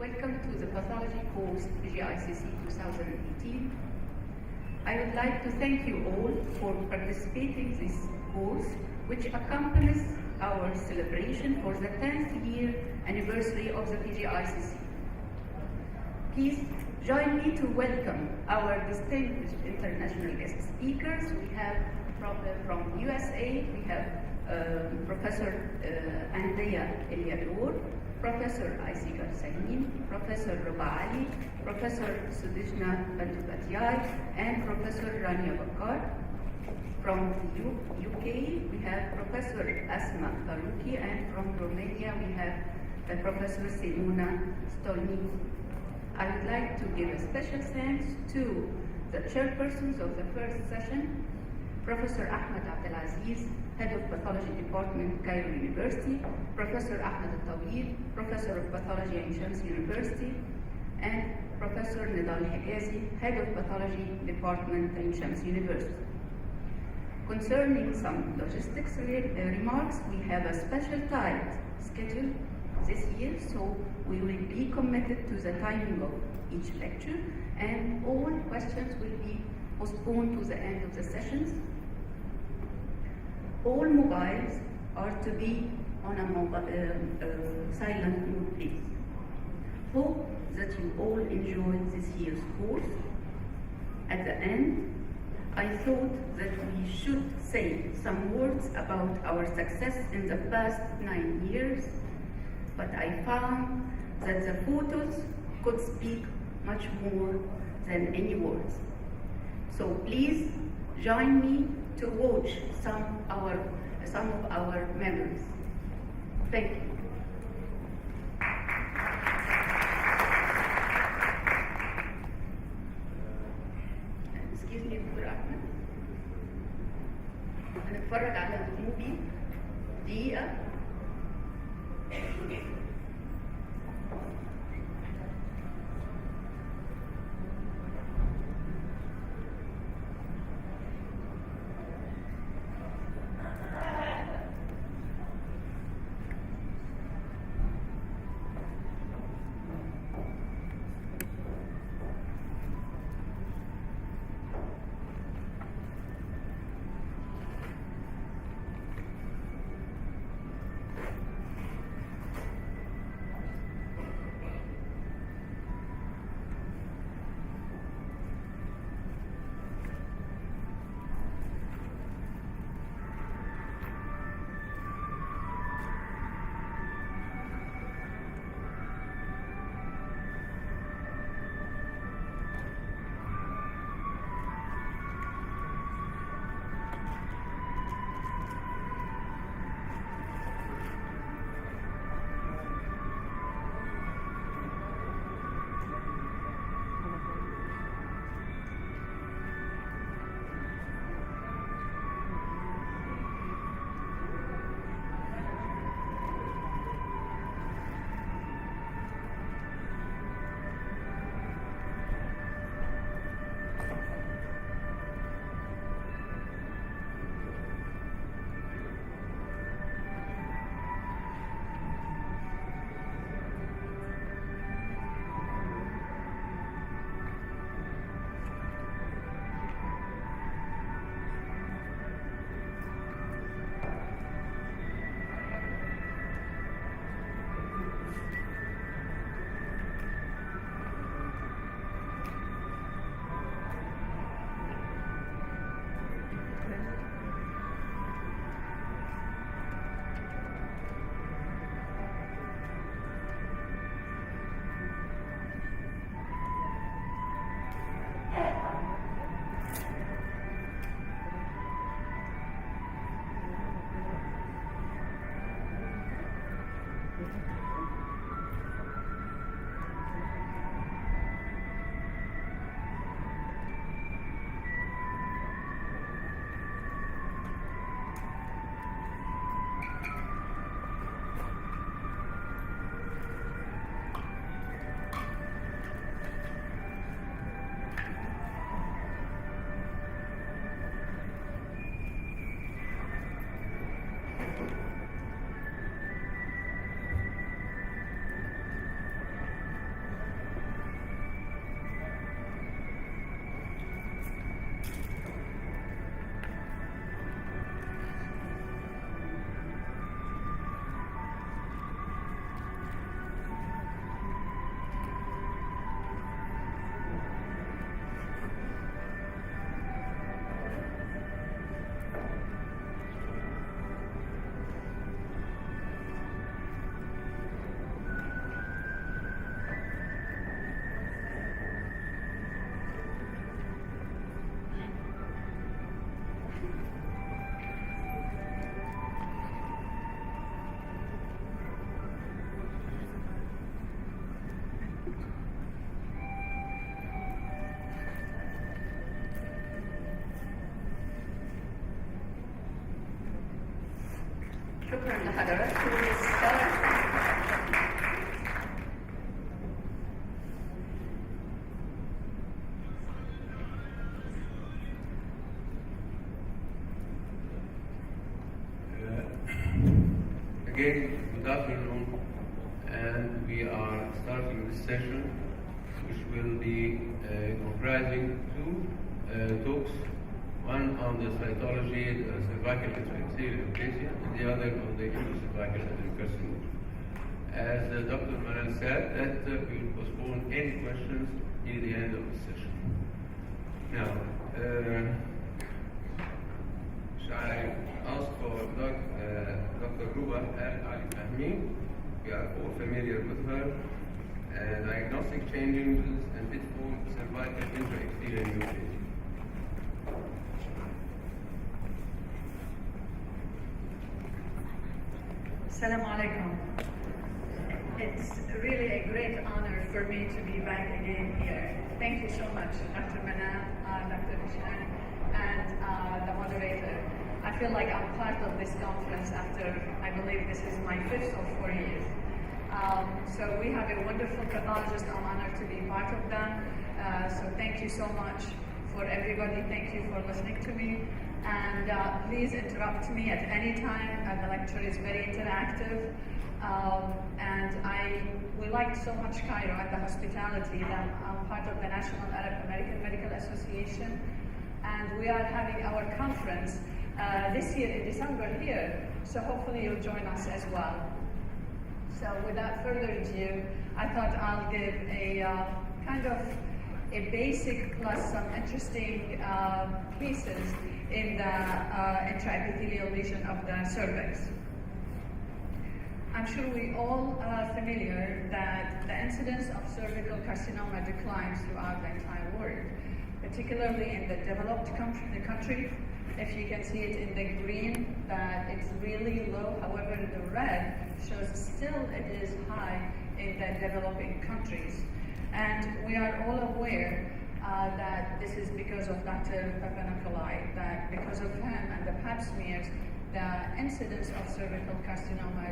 Welcome to the Pathology course GICC 2018. I would like to thank you all for participating in this course, which accompanies our celebration for the 10th year anniversary of the PGICC. Please join me to welcome our distinguished international guest speakers. We have from USA, we have Professor Andrea Eliador, Professor Aisigar Sahin, Professor Roba Ali, Professor Sudishna Bandupatiai, and Professor Rania Bakar. From the UK, we have Professor Asma Faruqi, and from Romania, we have Professor Simona Stolnic. I would like to give a special thanks to the chairpersons of the first session, Professor Ahmed Abdelaziz, Head of Pathology Department, Cairo University, Professor Ahmed Al-Tawil, Professor of Pathology at Shams University, and Professor Nidal Higazi, Head of Pathology Department at Shams University. Concerning some logistics remarks, we have a special tight schedule this year, so we will be committed to the timing of each lecture, and all questions will be postponed to the end of the sessions. All mobiles are to be on a silent mode, please. Hope that you all enjoyed this year's course. At the end, I thought that we should say some words about our success in the past 9 years, but I found that the photos could speak much more than any words. So please join me to watch some of our memories. Thank you. Excuse me, Dr. Ahmed. هنتفرج على موفي دقيقة. الحضرات who will start. Again, good afternoon, and we are starting this session, which will be comprising two talks, one on the cytology, cervical aplasia, and the other on the cervical adenocarcinoma. As Dr. Manal said, that we will postpone any questions till the end of the session. Now, shall I ask for Dr. Ruba Ali Fahmi? We are all familiar with her. Diagnostic changes and pitfall cervical intra-epithelial mutation. Assalamu alaikum. It's really a great honor for me to be back again here. Thank you so much, Dr. Manal, Dr. Nishan, and the moderator. I feel like I'm part of this conference after, I believe this is my 5th or 4 years. So we have a wonderful pathologist. I'm honored to be part of that. So thank you so much for everybody. Thank you for listening to me. And please interrupt me at any time. The lecture is very interactive. We like so much Cairo and the hospitality that I'm part of the National Arab American Medical Association. And we are having our conference this year in December here. So hopefully you'll join us as well. So without further ado, I thought I'll give a kind of a basic plus some interesting pieces in the intraepithelial lesion of the cervix. I'm sure we all are familiar that the incidence of cervical carcinoma declines throughout the entire world, particularly in the developed country. If you can see it in the green, that it's really low. However, the red shows still it is high in the developing countries. And we are all aware that this is because of Dr. Papanakali, that because of him and the pap smears, the incidence of cervical carcinoma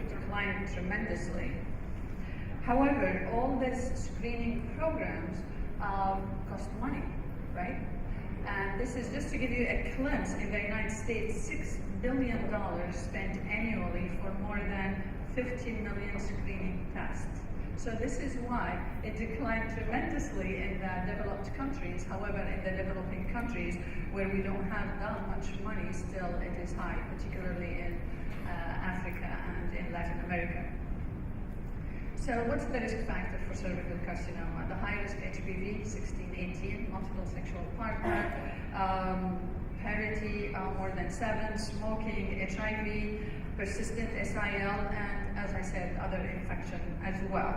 declined tremendously. However, all these screening programs cost money, right? And this is just to give you a glimpse. In the United States, $6 billion spent annually for more than 50 million screening tests. So this is why it declined tremendously in the developed countries. However, in the developing countries where we don't have that much money, still it is high, particularly in Africa and in Latin America. So what's the risk factor for cervical carcinoma? The high risk HPV, 16-18, multiple sexual partner, parity more than 7, smoking, HIV, persistent SIL, and as I said, other infection as well.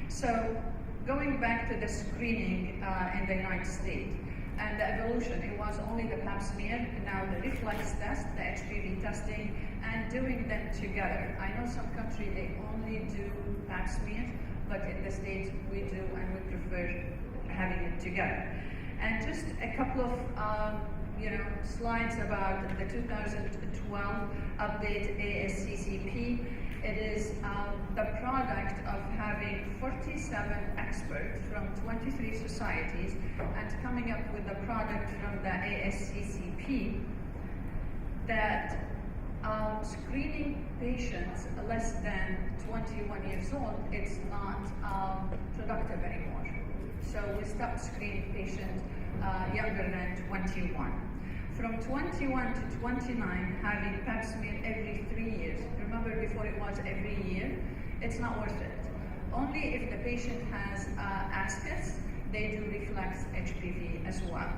So going back to the screening in the United States and the evolution, it was only the pap smear, now the reflex test, the HPV testing, and doing them together. I know some countries, they only do pap smear, but in the States we do, and we prefer having it together. And just a couple of slides about the 2012 update ASCCP. It is the product of having 47 experts from 23 societies and coming up with a product from the ASCCP that screening patients less than 21 years old, it's not productive anymore. So we stopped screening patients younger than 21. From 21 to 29, having pap smear every 3 years. Remember before it was every year? It's not worth it. Only if the patient has ascus, they do reflex HPV as well.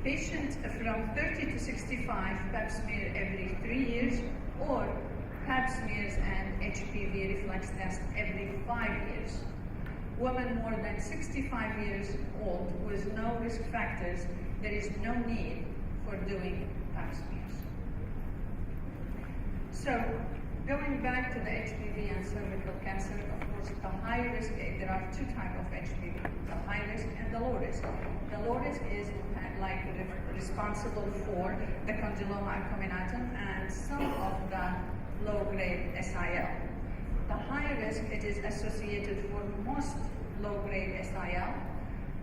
Patients from 30 to 65, pap smear every 3 years, or pap smears and HPV reflex test every 5 years. Women more than 65 years old with no risk factors, there is no need for doing pap smears. So, going back to the HPV and cervical cancer, of course, the high risk, there are two types of HPV, the high risk and the low risk. The low risk is responsible for the condyloma accuminatum and some of the low-grade SIL. The high risk, it is associated for most low-grade SIL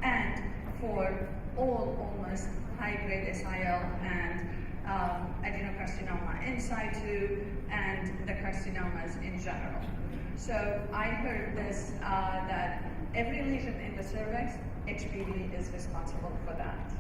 and for almost high-grade SIL and adenocarcinoma in situ and the carcinomas in general. So I heard this, that every lesion in the cervix, HPV is responsible for that.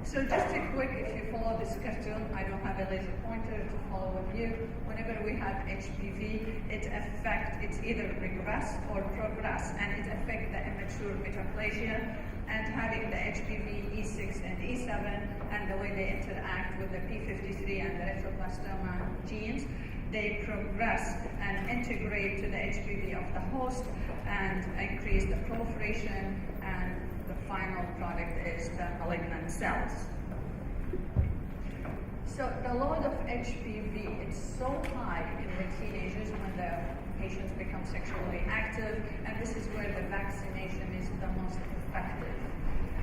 So just a quick, if you follow this cartoon, I don't have a laser pointer to follow with you. Whenever we have HPV, it's either regress or progress, and it affects the immature metaplasia. And having the HPV E6 and E7 and the way they interact with the P53 and the retinoblastoma genes, they progress and integrate to the HPV of the host and increase the proliferation, and the final product is the malignant cells. So the load of HPV is so high in the teenagers when the patients become sexually active, and this is where the vaccination is the most effective.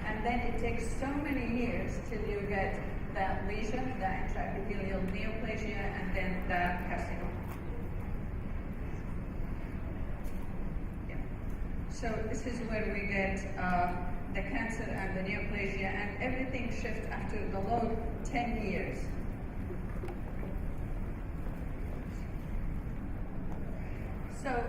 And then it takes so many years till you get the lesion, the intraepithelial neoplasia, and then the carcinoma. Yeah. So this is where we get the cancer and the neoplasia, and everything shifts after the load 10 years. So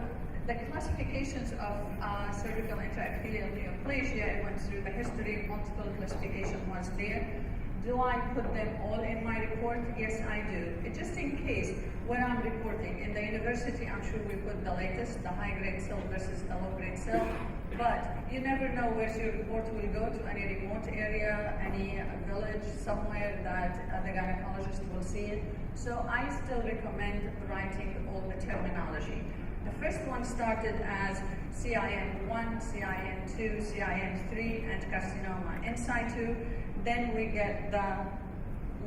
the classifications of cervical intraepithelial neoplasia, I went through the history, multiple classification was there. Do I put them all in my report? Yes, I do. Just in case, when I'm reporting, in the university, I'm sure we put the latest, the high-grade cell versus the low-grade cell, but you never know where your report will go to, any remote area, any village, somewhere that the gynecologist will see it. So I still recommend writing all the terminology. The first one started as CIN1, CIN2, CIN3, and carcinoma in situ. Then we get the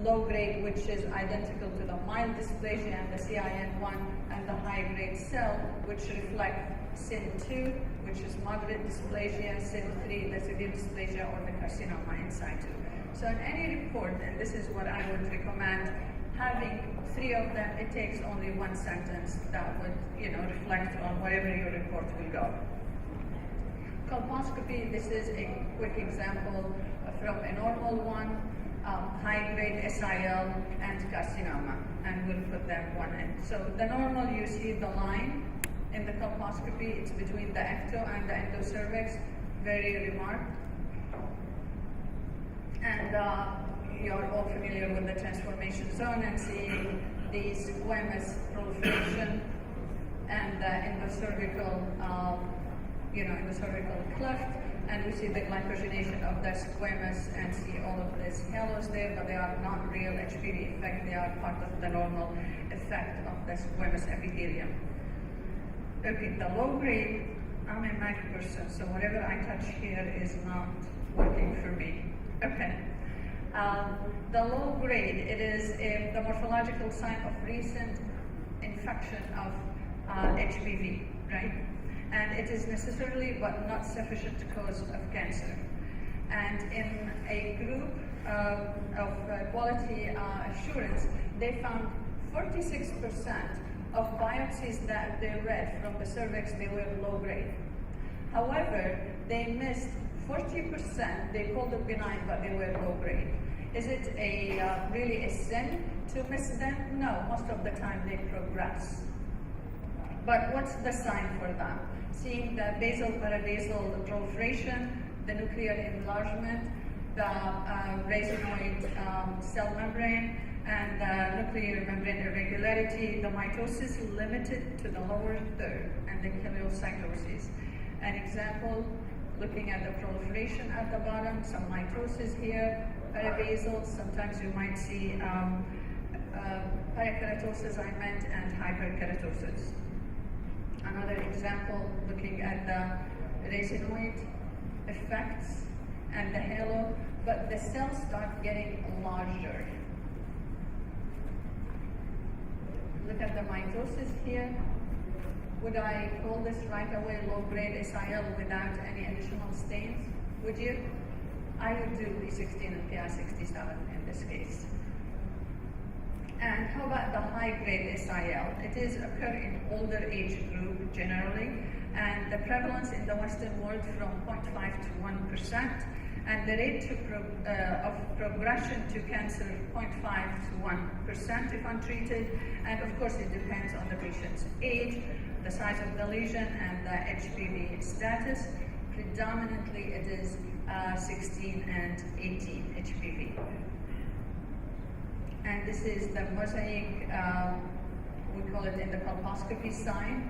low grade, which is identical to the mild dysplasia, and the CIN1, and the high grade cell, which reflect CIN2, which is moderate dysplasia, CIN3, the severe dysplasia, or the carcinoma in situ. So in any report, and this is what I would recommend, having 3 of them, it takes only 1 sentence that would, reflect on wherever your report will go. Colposcopy, this is a quick example from a normal one, high-grade SIL and carcinoma, and we'll put them one in. So the normal, you see the line in the colposcopy, it's between the ecto and the endocervix, very remarked. And you're all familiar with the transformation zone and seeing the squamous proliferation and in the cervical, in the cervical cleft, and we see the glycogenation of the squamous and see all of these halos there, but they are not real HPV effect, they are part of the normal effect of the squamous epithelium. Okay, the low grade, I'm a Mac person, so whatever I touch here is not working for me. Okay. The low grade, it is the morphological sign of recent infection of HPV, right? And it is necessarily but not sufficient cause of cancer. And in a group of quality assurance, they found 46% of biopsies that they read from the cervix, they were low grade. However, they missed 40%, they called it benign, but they were low grade. Is it really a sin to miss them? No, most of the time they progress. But what's the sign for that? Seeing the basal parabasal proliferation, the nuclear enlargement, the racinoid cell membrane, and the nuclear membrane irregularity, the mitosis limited to the lower third, and the cheleocytosis. An example, looking at the proliferation at the bottom, some mitosis here, parabasal, sometimes you might see parakeratosis, I meant, and hyperkeratosis. Another example, looking at the racinoid effects and the halo, but the cells start getting larger. Look at the mitosis here. Would I call this right away low-grade SIL without any additional stains? Would you? I would do P16 and PI67 in this case. And how about the high-grade SIL? It is occur in older age group generally, and the prevalence in the Western world from 0.5 to 1%, and the rate of progression to cancer 0.5 to 1% if untreated, and of course it depends on the patient's age, the size of the lesion, and the HPV status. Predominantly it is 16 and 18 HPV. And this is the mosaic, we call it in the colposcopy sign.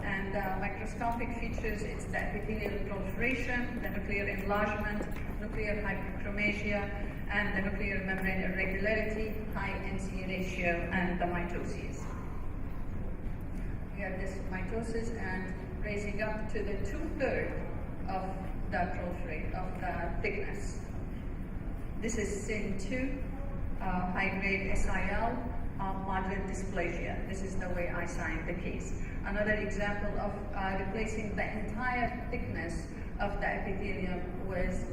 And microscopic features, it's the epithelial proliferation, the nuclear enlargement, nuclear hyperchromasia, and the nuclear membrane irregularity, high NC ratio, and the mitoses. We have this mitosis and raising up to the 2/3 of the proliferate, of the thickness. This is SIN2, high-grade SIL, moderate dysplasia. This is the way I signed the case. Another example of replacing the entire thickness of the epithelium with,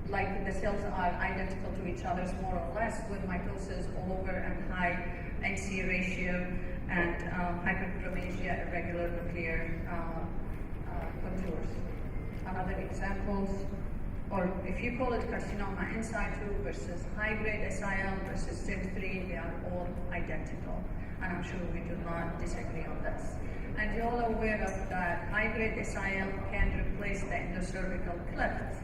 like the cells are identical to each other more or less, with mitosis all over and high NC ratio and hyperchromasia, irregular nuclear contours. Another examples, or if you call it carcinoma in situ versus high-grade SIL versus SIN3, they are all identical. And I'm sure we do not disagree on this. And you're all aware of that high-grade SIL can replace the endocervical cleft.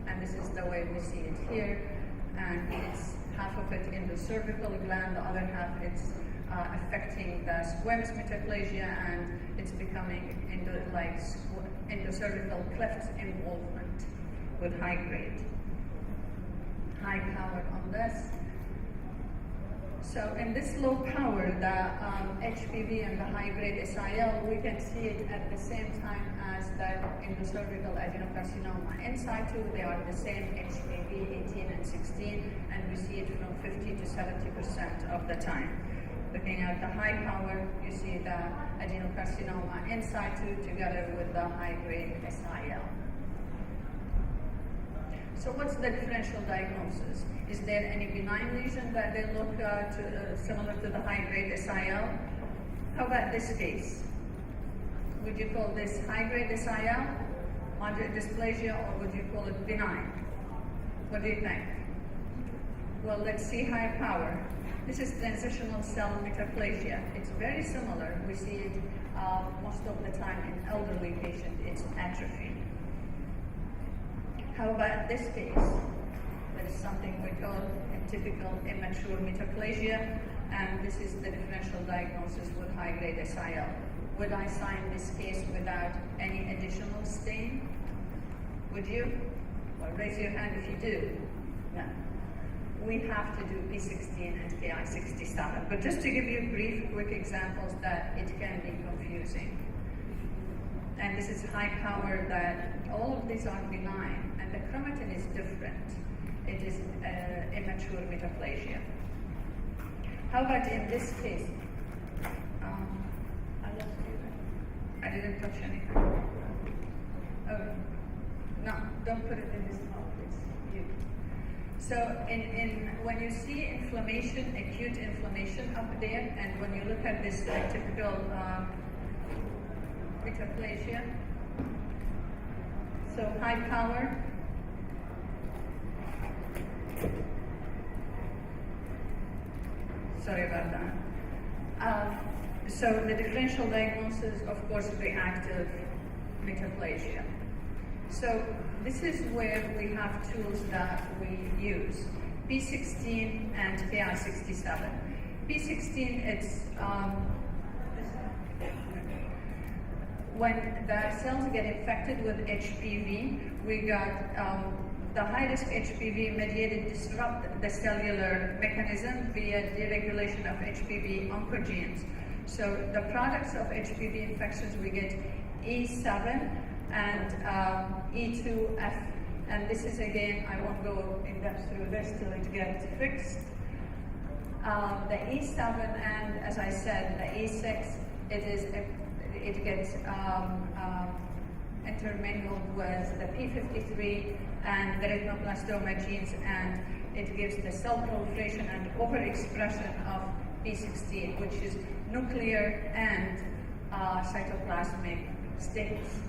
And this is the way we see it here. And it's half of it in the cervical gland, the other half it's affecting the squamous metaplasia, and it's becoming endocervical cleft involvement with high grade. High power on this. So in this low power, the HPV and the high grade SIL, we can see it at the same time as the endocervical adenocarcinoma in situ. They are the same HPV 18 and 16, and we see it from 50 to 70% of the time. Looking at the high power, you see the adenocarcinoma in situ together with the high grade SIL. So what's the differential diagnosis? Is there any benign lesion that they look similar to the high-grade SIL? How about this case? Would you call this high-grade SIL, moderate dysplasia, or would you call it benign? What do you think? Well, let's see high power. This is transitional cell metaplasia. It's very similar. We see it most of the time in elderly patients. It's atrophy. How about this case? That is something we call a typical immature metaplasia, and this is the differential diagnosis with high-grade SIL. Would I sign this case without any additional stain? Would you? Well, raise your hand if you do. No. We have to do P16 and Ki67, but just to give you brief, quick examples that it can be confusing. And this is high power that all of these are benign, and the chromatin is different. It is immature metaplasia. How about in this case? I lost you. I didn't touch anything. Oh, no, don't put it in this mouth, it's you. So when you see inflammation, acute inflammation up there, and when you look at this typical metaplasia, so high power, sorry about that. So the differential diagnosis, of course, reactive metaplasia. So this is where we have tools that we use, P16 and Ki67. P16, it's when the cells get infected with HPV, we got the high-risk HPV mediated disrupt the cellular mechanism via deregulation of HPV oncogenes. So the products of HPV infections, we get E7 and E2F. And this is, again, I won't go in depth through this till it gets fixed. The E7 and, as I said, the E6, it gets intermingled with the P53 and the retinoblastoma genes, and it gives the cell proliferation and overexpression of p16, which is nuclear and cytoplasmic states.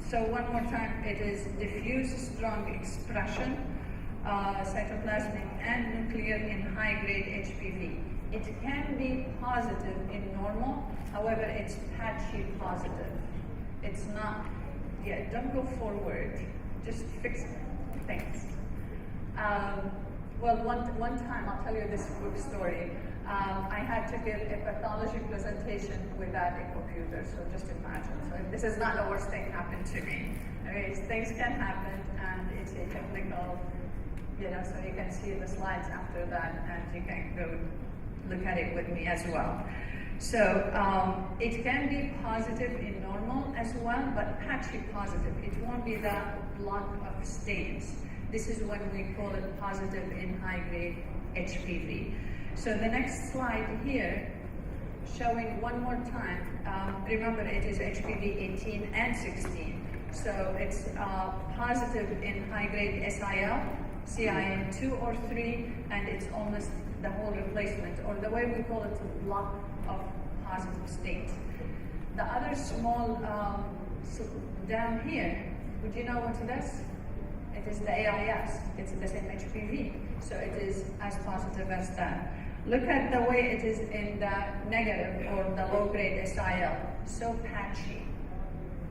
So one more time, it is diffuse strong expression, cytoplasmic and nuclear in high-grade HPV. It can be positive in normal, however, it's patchy positive. It's not, don't go forward, just fix things. Well, one time, I'll tell you this quick story. I had to give a pathology presentation without a computer, so just imagine. So this is not the worst thing happened to me. Okay, things can happen, and it's a technical, so you can see the slides after that, and you can go look at it with me as well. So it can be positive in normal as well, but patchy positive. It won't be that block of stains. This is when we call it positive in high-grade HPV. So the next slide here, showing one more time, remember it is HPV 18 and 16. So it's positive in high-grade SIL, CIN 2 or 3, and it's almost the whole replacement, or the way we call it, a block of positive states. The other small down here, would you know what it is? It is the AIS. It's the same HPV, so it is as positive as that. Look at the way it is in the negative or the low-grade SIL, so patchy.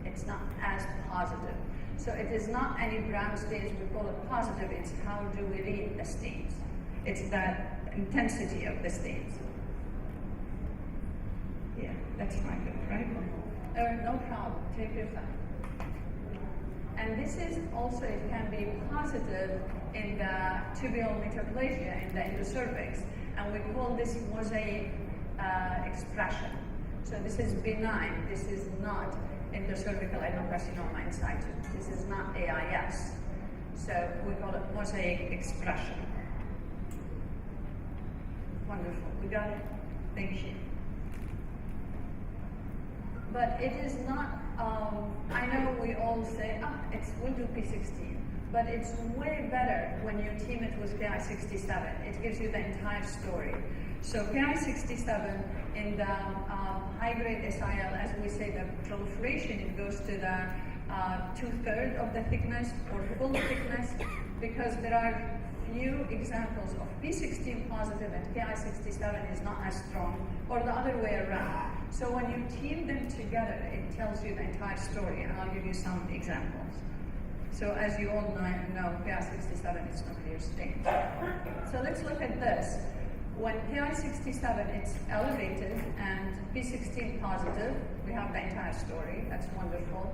It's not as positive. So it is not any brown stains, we call it positive, it's how do we read the stains. It's that intensity of the stains. Yeah, that's not good, right? No problem, take your time. And this is also, it can be positive in the tubular metaplasia in the endocervix, and we call this mosaic expression. So this is benign, this is not endocervical adenocarcinoma in situ. This is not AIS. So we call it mosaic expression. Wonderful, we got it? Thank you. But it is not, I know we all say, we'll do P16, but it's way better when you team it with Ki67. It gives you the entire story. So Ki67 in the high-grade SIL, as we say, the proliferation, it goes to the 2/3 of the thickness or full thickness, because there are few examples of P16 positive and Ki67 is not as strong, or the other way around. So when you team them together, it tells you the entire story, and I'll give you some examples. So as you all know, Ki67 is nuclear stain. So let's look at this. When Ki67 it's elevated and P16 positive, we have the entire story. That's wonderful.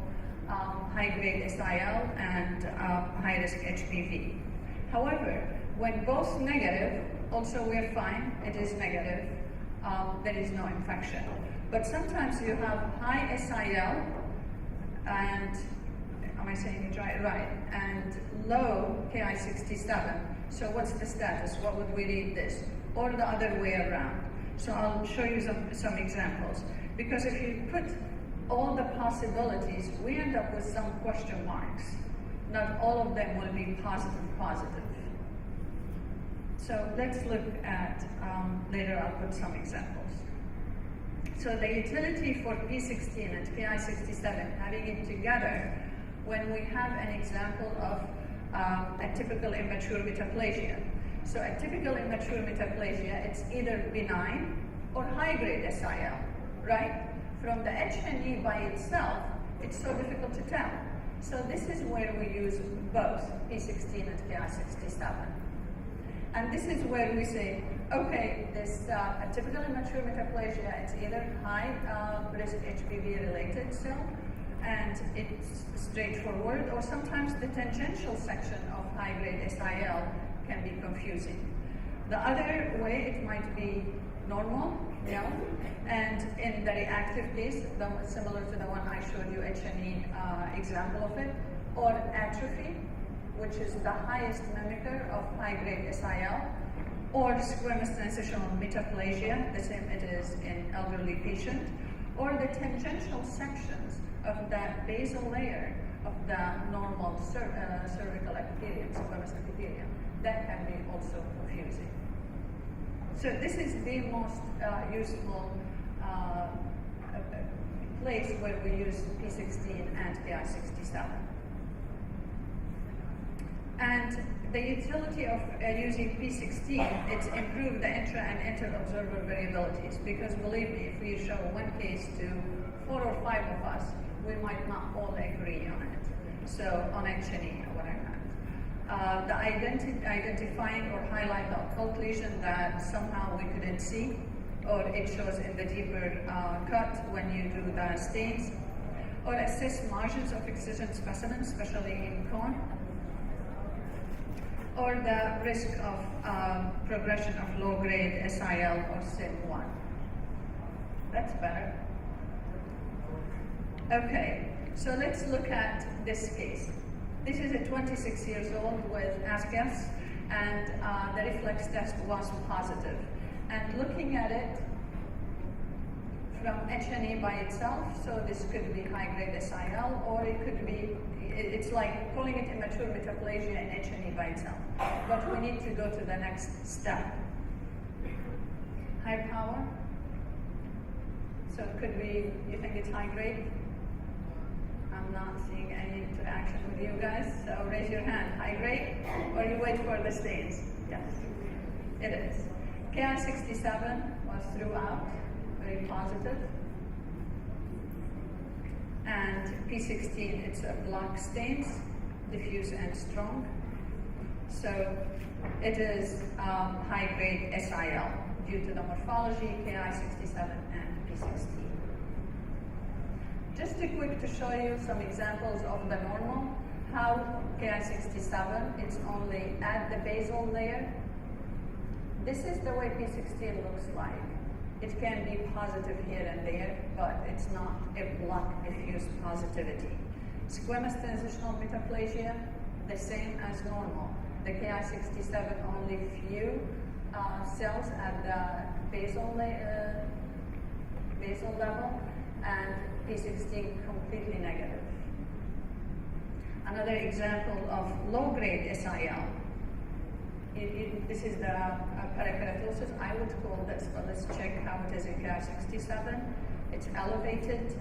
High-grade SIL and high-risk HPV. However, when both negative, also we're fine, it is negative, there is no infection. But sometimes you have high SIL and, am I saying it right, and low Ki67. So what's the status? What would we read this? Or the other way around. So I'll show you some examples. Because if you put all the possibilities, we end up with some question marks. Not all of them will be positive. So let's look at, later I'll put some examples. So the utility for P16 and Ki67, having it together, when we have an example of a typical immature metaplasia. So a typical immature metaplasia, it's either benign or high-grade SIL, right? From the H&E by itself, it's so difficult to tell. So this is where we use both P16 and Ki67. And this is where we say, okay, this a typical immature metaplasia, it's either high-risk HPV-related still, and it's straightforward, or sometimes the tangential section of high-grade SIL can be confusing. The other way, it might be normal, and in the reactive case, similar to the one I showed you, H&E example of it, or atrophy, which is the highest mimicker of high-grade SIL, or squamous transitional metaplasia, the same it is in elderly patient, or the tangential sections of the basal layer of the normal cervical epithelium, squamous epithelium. that can be also confusing. So this is the most useful place where we use P16 and Ki67. And the utility of using P16, it's improved the intra and inter-observer variabilities, because believe me, if we show one case to 4 or 5 of us, we might not all agree on it. So on H&E, what I meant. The identifying or highlight the occult lesion that somehow we couldn't see, or it shows in the deeper cut when you do the stains, or assess margins of excision specimens, especially in cone, or the risk of progression of low-grade SIL or SIM1. That's better. Okay, so let's look at this case. This is a 26 years old with ASCAS, and the reflex test was positive. And looking at it from H&E by itself, so this could be high-grade SIL, or it could be, it's like calling it immature metaplasia in H&E by itself. But we need to go to the next step. High power. So it could be, you think it's high-grade? I'm not seeing any interaction with you guys, so raise your hand. High-grade, or you wait for the stains? Yes, it is. Ki67 was throughout, very positive. And P16, it's a black stains, diffuse and strong. So it is high-grade SIL due to the morphology, Ki67 and P16. Just a quick to show you some examples of the normal, how Ki67, it's only at the basal layer. This is the way P16 looks like. It can be positive here and there, but it's not a block diffuse positivity. Squamous transitional metaplasia, the same as normal. The Ki67 only few cells at the basal level, and P16 completely negative. Another example of low-grade SIL. This is the parakeratosis, I would call this, but let's check how it is in Ki67. It's elevated.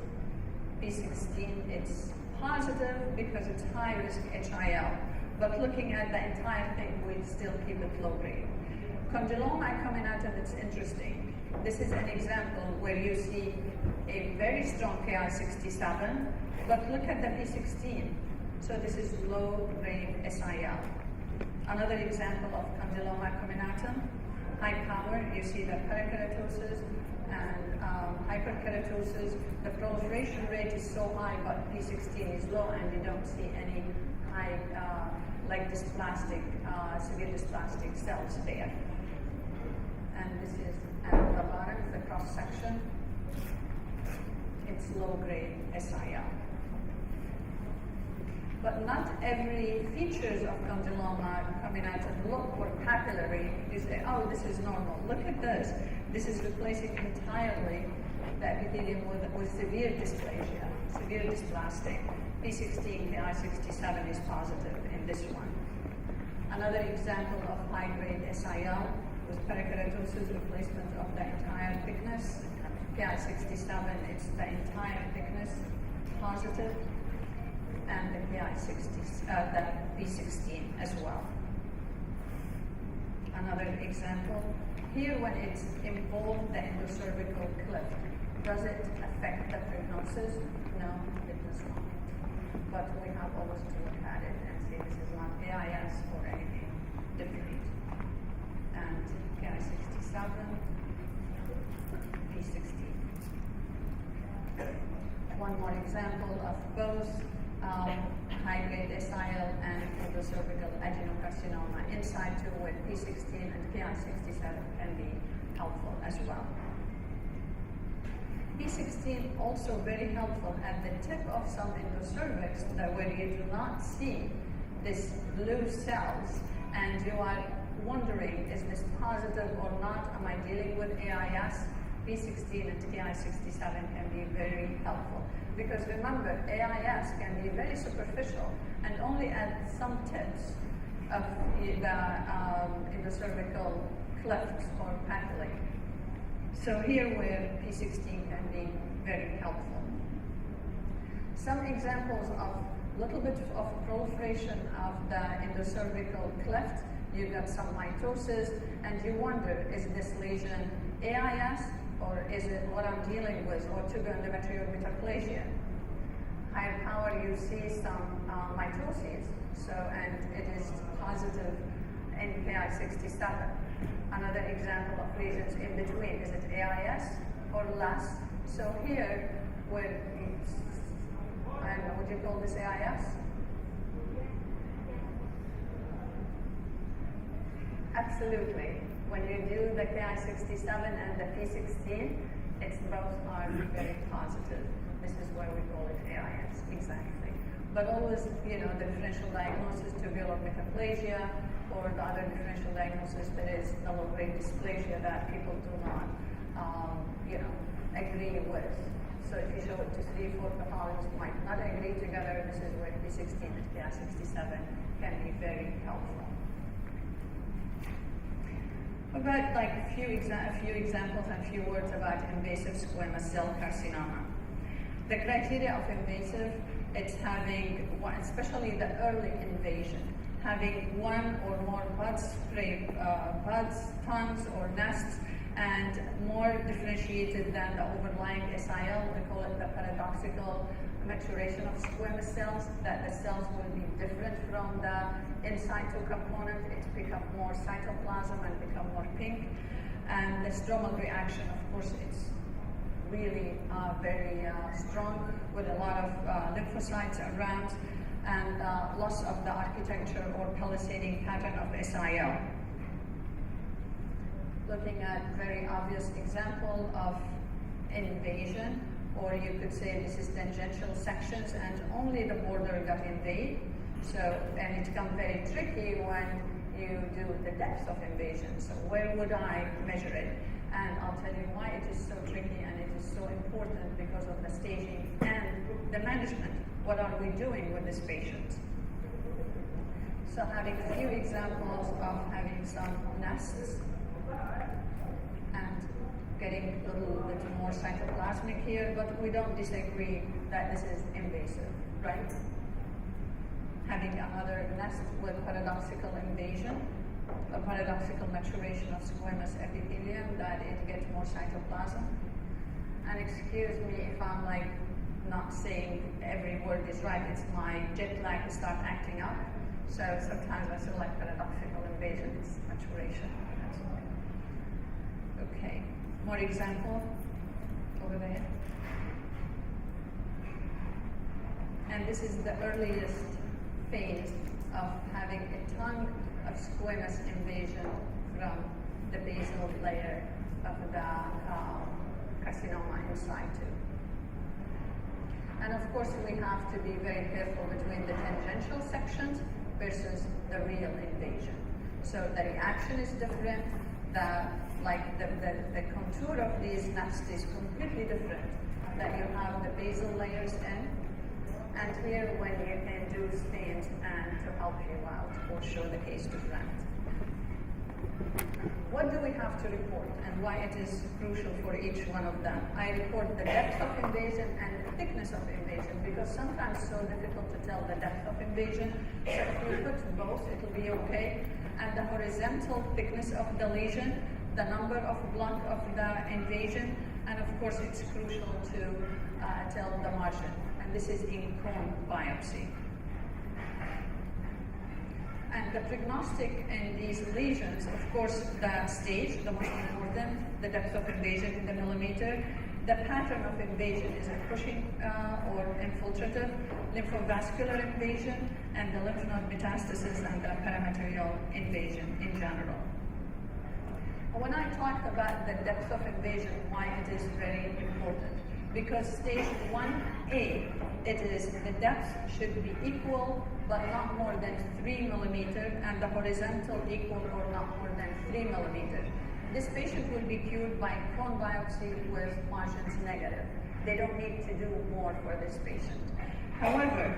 P16, it's positive because it's high-risk HIL. But looking at the entire thing, we'd still keep it low-grade. Condyloma comminatum, it's interesting. This is an example where you see a very strong Ki67, but look at the P16. So this is low-grade SIL. Another example of condyloma comminatum, high power, you see the parakeratosis and hyperkeratosis. The proliferation rate is so high, but P16 is low, and you don't see any high, like dysplastic, severe dysplastic cells there. And this is at the bottom, the cross section. It's low-grade SIL. But not every features of condyloma comminatum look, or papillary, you say, oh, this is normal. Look at this. This is replacing entirely the epithelium with severe dysplasia, severe dysplastic. P16, Ki67 is positive in this one. Another example of high-grade SIL was perikeratosis, replacement of the entire thickness. Ki67, it's the entire thickness, positive. And the the P16 as well. Another example, here when it's involved the endocervical cleft, does it affect the prognosis? No, it does not. But we have always to look at it and say this is not AIS or anything different. And Ki67, P16. One more example of both high-grade SIL and endocervical adenocarcinoma inside too with P16 and Ki67 can be helpful as well. P16 also very helpful at the tip of some endocervix that where you do not see this blue cells and you are wondering, is this positive or not? Am I dealing with AIS? P16 and Ki67 can be very helpful. Because remember, AIS can be very superficial and only at some tips of the endocervical clefts or papillae. So here where P16 can be very helpful. Some examples of little bit of proliferation of the endocervical cleft. You've got some mitosis, and you wonder, is this lesion AIS, or is it what I'm dealing with, orthogonadotrophic metaplasia? Higher power, you see some mitoses, and it is positive in Ki67. Another example of lesions in between, is it AIS or less? So here, where it's, I don't know, would you call this AIS? Absolutely. When you do the Ki67 and the P16, it's both are very positive. This is why we call it AIS, exactly. But always, the differential diagnosis, tubular metaplasia, or the other differential diagnosis that is the low-grade dysplasia that people do not, agree with. So if you show it to 3-4 pathologists might not agree together, this is where P16 and Ki67 can be very helpful. About a few examples and a few words about invasive squamous cell carcinoma. The criteria of invasive, it's having one, especially the early invasion, having one or more buds, tongues, or nests, and more differentiated than the overlying SIL. We call it the paradoxical maturation of squamous cells, that the cells will be different from the in situ component. It pick up more cytoplasm and become more pink. And the stromal reaction, of course, it's really very strong, with a lot of lymphocytes around, and loss of the architecture or palisading pattern of SIL. Looking at very obvious example of invasion, or you could say this is tangential sections and only the border got invaded. So, and it becomes very tricky when you do the depth of invasion. So where would I measure it? And I'll tell you why it is so tricky, and it is so important because of the staging and the management. What are we doing with this patient? So having a few examples of having some nests and getting a little bit more cytoplasmic here, but we don't disagree that this is invasive, right? Having another nest with paradoxical invasion, a paradoxical maturation of squamous epithelium, that it gets more cytoplasm. And excuse me if I'm not saying every word is right, it's my jet lag to start acting up. So sometimes I feel like paradoxical invasion is maturation. That's why. Okay, more example over there. And this is the earliest phase of having a tongue of squamous invasion from the basal layer of the carcinoma in situ. And of course, we have to be very careful between the tangential sections versus the real invasion. So the reaction is different. The contour of these nests is completely different. That you have the basal layers in, and here when you can do stains and to help you out or show the case to friends. What do we have to report, and why it is crucial for each one of them? I report the depth of invasion and the thickness of invasion, because sometimes it's so difficult to tell the depth of invasion. So if you put both, it will be okay. And the horizontal thickness of the lesion, the number of block of the invasion, and of course it's crucial to tell the margin. And this is in cone biopsy. And the prognostic in these lesions, of course, the stage, the most important, the depth of invasion in the millimeter, the pattern of invasion, is it Cushing or infiltrative, lymphovascular invasion, and the lymph node metastasis and the perimeterial invasion in general. When I talked about the depth of invasion, why it is very important? Because stage 1A, it is the depth should be equal but not more than 3 millimeters, and the horizontal equal or not more than 3 millimeters. This patient will be cured by cone biopsy with margins negative. They don't need to do more for this patient. However,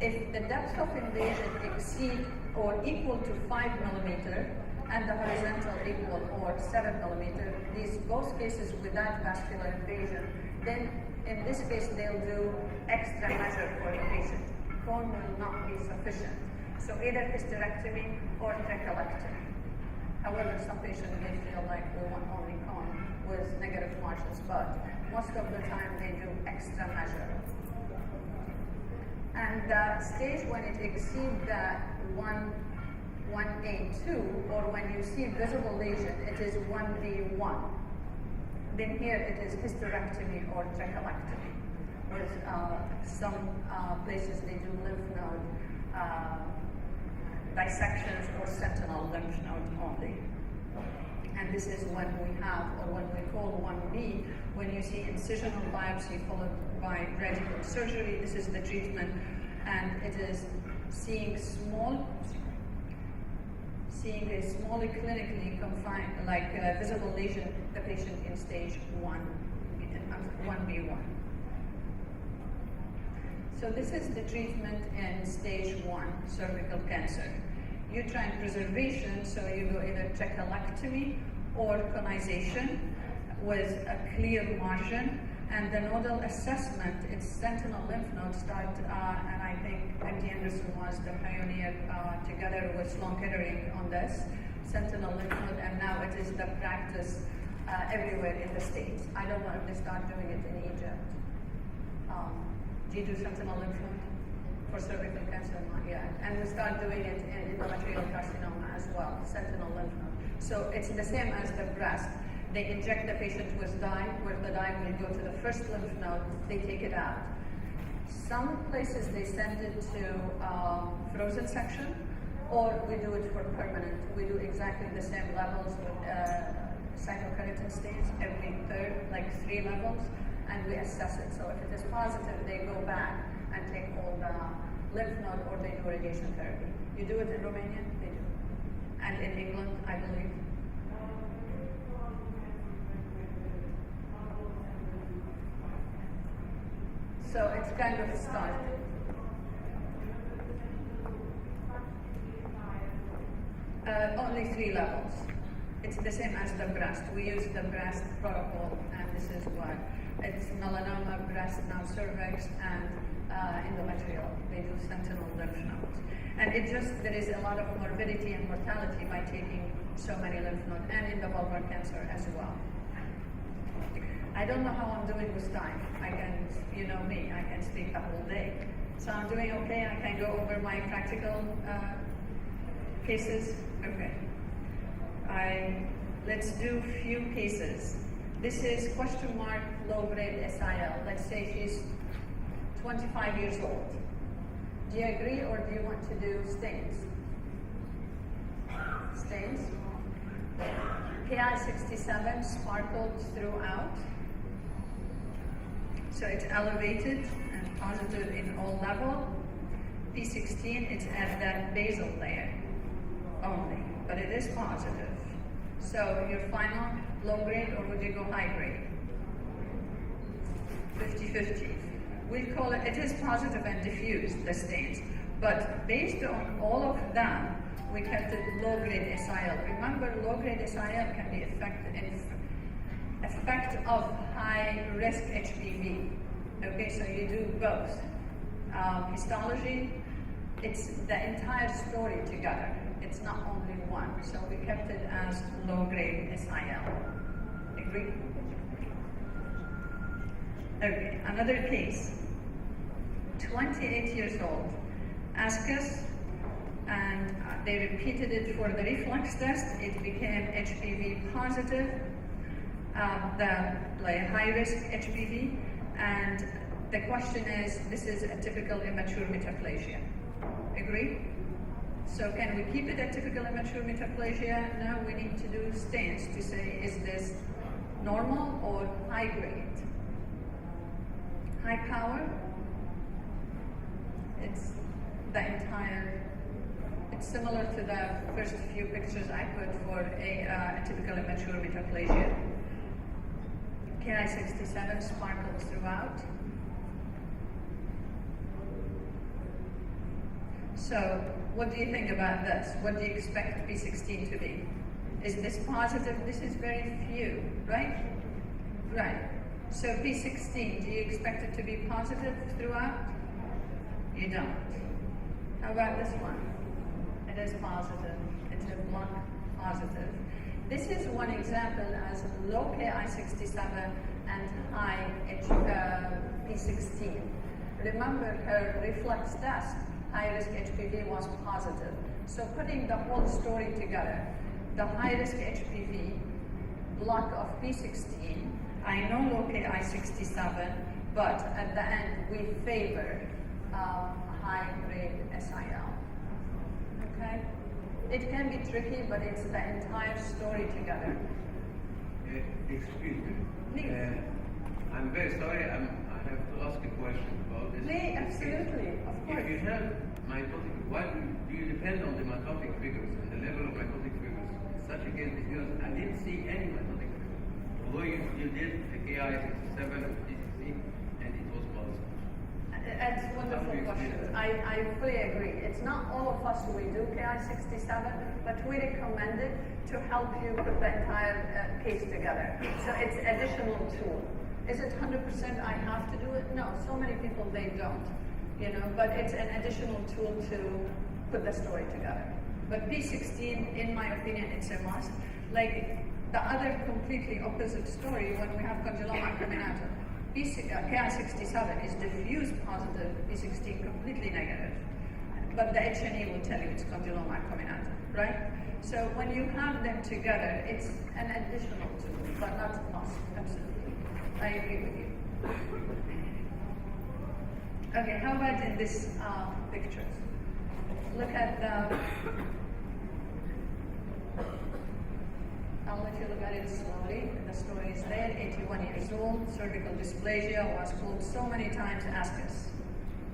if the depth of invasion exceeds or equal to 5 millimeter, and the horizontal equal or 7 millimeter, these both cases without vascular invasion, then in this case they'll do extra measure for the patient. Cone will not be sufficient. So either hysterectomy or trachelectomy. However, some patients may feel like we want only cone with negative margins, but most of the time they do extra measure. And the stage when it exceeds the 1A2, or when you see visible lesion, it is 1B1. Then here it is hysterectomy or trachelectomy. With some places they do lymph node dissections or sentinel lymph node only. And this is when we have, or when we call 1B, when you see incisional biopsy followed by radical surgery. This is the treatment, and it is seeing a small clinically confined, like visible lesion, the patient in stage 1B1. So this is the treatment in stage 1 cervical cancer. Uterine preservation, so you go either trachelectomy or conization with a clear margin, and the nodal assessment, it's sentinel lymph node start, and I think MD Anderson was the pioneer together with Sloan Kettering on this, sentinel lymph node, and now it is the practice everywhere in the States. I don't know if they start doing it in Egypt. Do you do sentinel lymph node for cervical cancer? Not yet. And we start doing it in endometrial carcinoma as well, sentinel lymph node. So it's the same as the breast. They inject the patient with dye, where the dye will go to the first lymph node, they take it out. Some places they send it to frozen section, or we do it for permanent. We do exactly the same levels with cytokeratin stage every third, like 3 levels, and we assess it. So if it is positive, they go back and take all the lymph node, or they do radiation therapy. You do it in Romania? They do. And in England, I believe. So it's kind of a start. Only 3 levels. It's the same as the breast. We use the breast protocol, and this is what it's: melanoma, breast, now cervix, and endometrial. They do sentinel lymph nodes. And there is a lot of morbidity and mortality by taking so many lymph nodes, and in the vulvar cancer as well. I don't know how I'm doing with time. I can, you know me, I can speak the whole day. So I'm doing okay. I can go over my practical cases. Okay. Let's do a few cases. This is question mark low-grade SIL. Let's say she's 25 years old. Do you agree, or do you want to do stains? Stains. Ki-67 sparkled throughout. So it's elevated and positive in all level. P16, it's at that basal layer only, but it is positive. So your final low grade, or would you go high grade? 50-50. We call it is positive and diffuse, the stains. But based on all of them, we kept it low grade SIL. Remember, low grade SIL can be effect of high risk HPV. Okay, so you do both. Histology, it's the entire story together. It's not only one. So we kept it as low grade SIL. Agree? Okay, another case. 28 years old. Ask us, and they repeated it for the reflex test. It became HPV positive, like high risk HPV, and the question is, this is a typical immature metaplasia. Agree? So can we keep it a typical immature metaplasia? No, we need to do stains to say, is this normal or high grade? High power, it's the entire, it's similar to the first few pictures I put for a typical immature metaplasia. Ki-67 sparkles throughout. So, what do you think about this? What do you expect P16 to be? Is this positive? This is very few, right? Right. So P16, do you expect it to be positive throughout? You don't. How about this one? It is positive. It's a block positive. This is one example as low Ki67 and high P16. Remember her reflex test, high-risk HPV was positive. So putting the whole story together, the high-risk HPV, block of P16, I know low Ki67, but at the end we favor high-grade SIL. Okay? It can be tricky, but it's the entire story together. Excuse me. Please. I'm very sorry. I have to ask a question about this. Please, absolutely, of course. If you have mitotic, why do you depend on the mitotic figures and the level of mitotic figures? Such a case, because I didn't see any mitotic figures. Although you did the Ki67 and P16, and it was positive. That's a wonderful question. I fully agree. It's not all of us who we do Ki67, but we recommend it to help you put the entire case together. So it's additional tool. Is it 100% I have to do it? No, so many people they don't, but it's an additional tool to put the story together. But P16, in my opinion, it's a must. Like the other completely opposite story when we have condyloma comminatum. Ki67 is diffuse positive, P16 completely negative. But the H&E will tell you it's condyloma comminatum, right? So when you have them together, it's an additional tool, but not a must, absolutely. I agree with you. Okay, how about in this pictures? Look at the, I'll let you look at it slowly. The story is there, 81 years old, cervical dysplasia, was called so many times, ask us.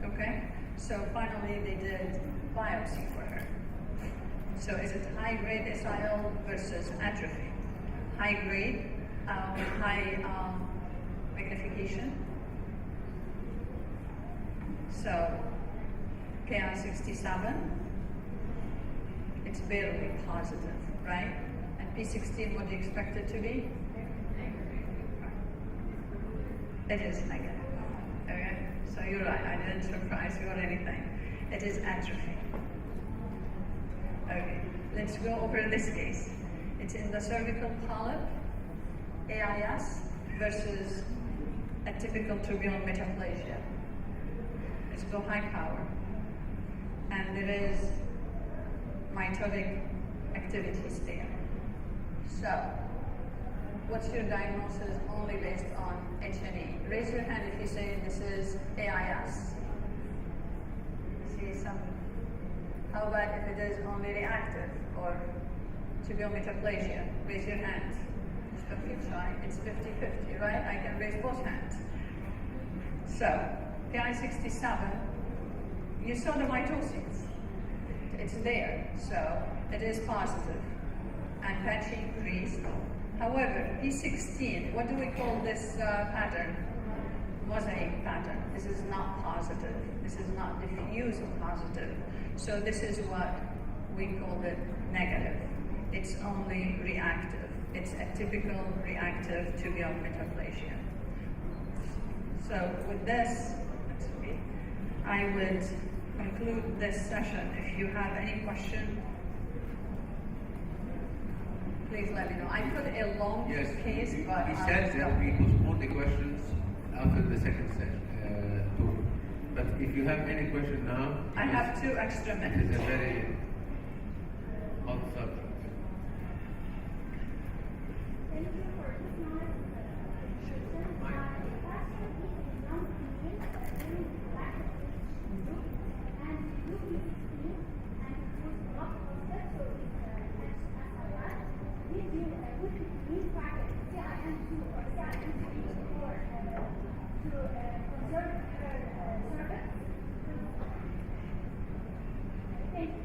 Okay? So finally they did biopsy for her. So is it high grade SIL versus atrophy? High grade, high magnification. So Ki67, it's barely positive, right? And P16, what do you expect it to be? It is negative. Okay? So you're right, I didn't surprise you or anything. It is atrophy. Okay, let's go over this case. It's in the cervical polyp, AIS, versus a typical tubular metaplasia. Let's go high power. And there is mitotic activities there. So, what's your diagnosis only based on H&E? Raise your hand if you say this is AIS. See some. How about if it is only reactive or tubular metaplasia? Raise your hand. Don't feel shy. It's 50-50, right? I can raise both hands. So, Ki67, you saw the mitosis. It's there, so it is positive. And patchy increased. However, P16, what do we call this pattern? Mosaic pattern. This is not positive. This is not diffuse positive. So this is what we call it negative. It's only reactive. It's a typical reactive tubular metaplasia. So with this, I would conclude this session. If you have any question, please let me know. I put a long case, but he said that we postpone the questions after the second session. But if you have any question now, I have 2 extra minutes. It's a very hot subject.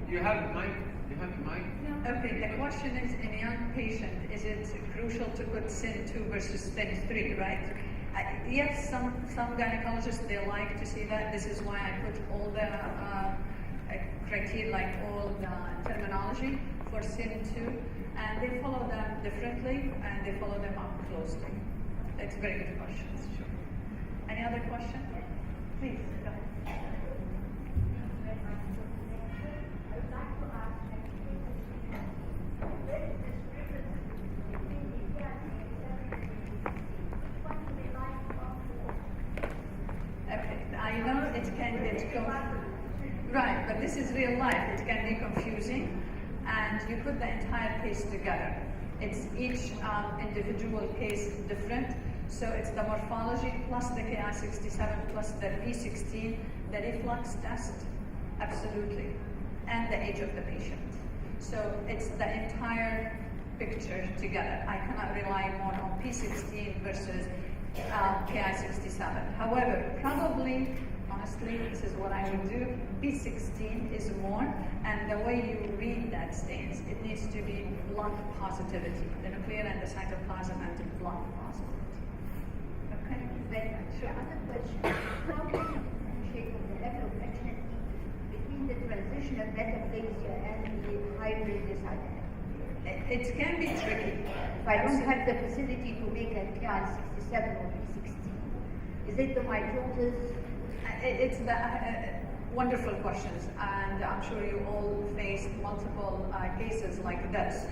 You have the mic? You have the mic? Okay, the question is, in a young patient, is it crucial to put SIN2 versus SIN3, right? Yes, some gynecologists, they like to see that. This is why I put all the criteria, like all the terminology for SIM2, and they follow them differently, and they follow them up closely. That's very good questions. Sure. Any other question? Please, go ahead. Okay, I know it can get right, but this is real life. It can be confusing, and you put the entire case together. It's each individual case different. So it's the morphology plus the Ki-67 plus the P16, the reflux test, absolutely, and the age of the patient. So it's the entire picture together. I cannot rely more on P16 versus Ki-67. However, probably, honestly, this is what I would do. P16 is more, and the way you read that stains, it needs to be blood positivity, the nuclear and the cytoplasm and the blood positivity. Okay, very much. Sure. Another question: how can you differentiate the level of activity between the transitional metaplasia and the hybrid dyshydrogen? It can be tricky. If I don't have the facility to make a Ki-67 or P16, is it the mitosis? It's the wonderful questions, and I'm sure you all faced multiple cases like this.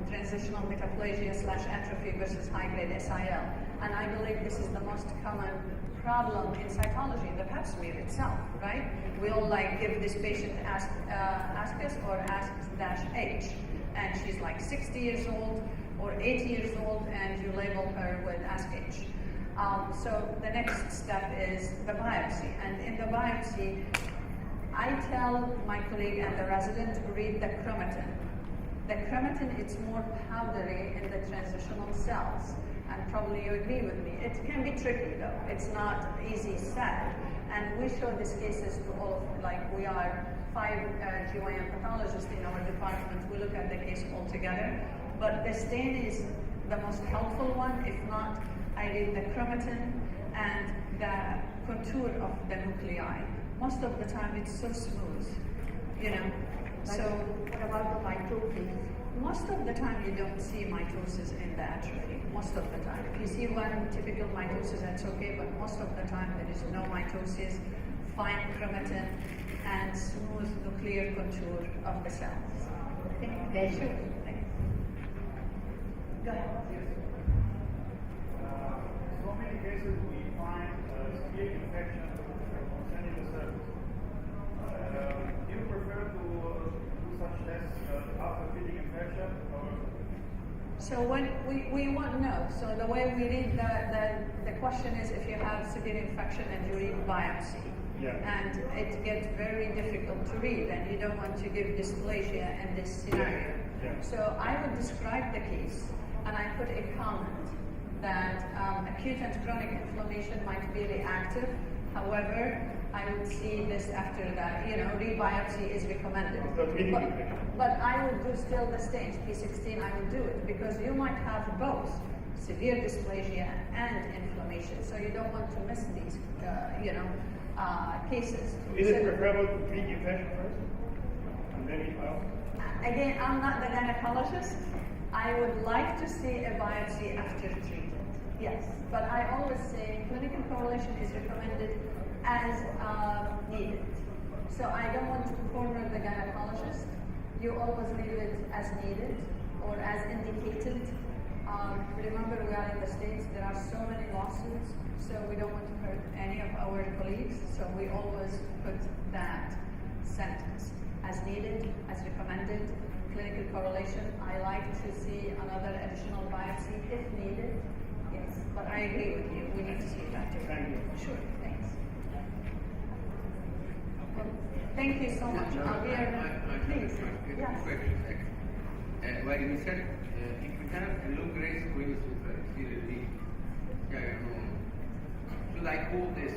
Transitional metaplasia / atrophy versus high-grade SIL. And I believe this is the most common problem in cytology, the pap smear itself, right? We all give this patient ASCUS or ASCS-H, and she's like 60 years old or 80 years old, and you label her with ASCH. So the next step is the biopsy, and in the biopsy, I tell my colleague and the resident, read the chromatin. The chromatin, it's more powdery in the transitional cells, and probably you agree with me. It can be tricky though. It's not easy said, and we show these cases to all of, we are 5 GYN pathologists in our department. We look at the case all together, but the stain is the most helpful one. If not, I read the chromatin and the contour of the nuclei. Most of the time it's so smooth, So what about the mitosis? Most of the time you don't see mitosis in the atrophy, most of the time. If you see one typical mitosis, that's okay, but most of the time there is no mitosis, fine chromatin, and smooth nuclear contour of the cells. Thank you very much. Sure. Thanks. Go ahead. So many cases we find severe infection concerning the surface. Do you prefer to do such tests after feeding infection, or? So when we want no. So the way we read the question is if you have severe infection and you read biopsy. Yeah. And it gets very difficult to read, and you don't want to give dysplasia in this scenario. Yeah. So I would describe the case, and I put a comment that acute and chronic inflammation might be reactive. However, I would see this after that, rebiopsy is recommended. But I would do still the stains, P16, I would do it, because you might have both severe dysplasia and inflammation, so you don't want to miss these, cases. Is it preferable to treat infection first and then eat biopsy? Again, I'm not the gynecologist. I would like to see a biopsy after treatment. Yes, but I always say clinical correlation is recommended as needed. So I don't want to corner the gynecologist. You always leave it as needed or as indicated. Remember, we are in the States, there are so many lawsuits, so we don't want to hurt any of our colleagues, so we always put that sentence as needed, as recommended. Clinical correlation, I like to see another additional biopsy if needed. Yes, but I agree with you. We need to see that too. Thank you. Sure, thanks. Well, thank you so much. I'll be please. Yes. Well, you said if you have a low-grade squamous serial lesion, should I call this,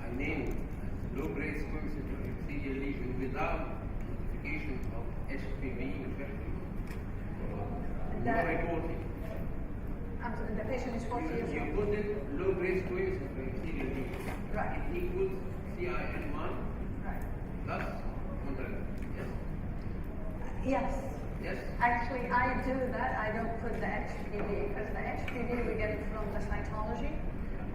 I name it as low-grade squamous serial lesion without notification of HPV infection? No reporting. The patient is 40 years You old. put it low-grade squamous serial lesion. Right. It equals CIN1 Right. plus Yes. Yes. Yes. Actually, I do that. I don't put the HPV because the HPV we get from the cytology,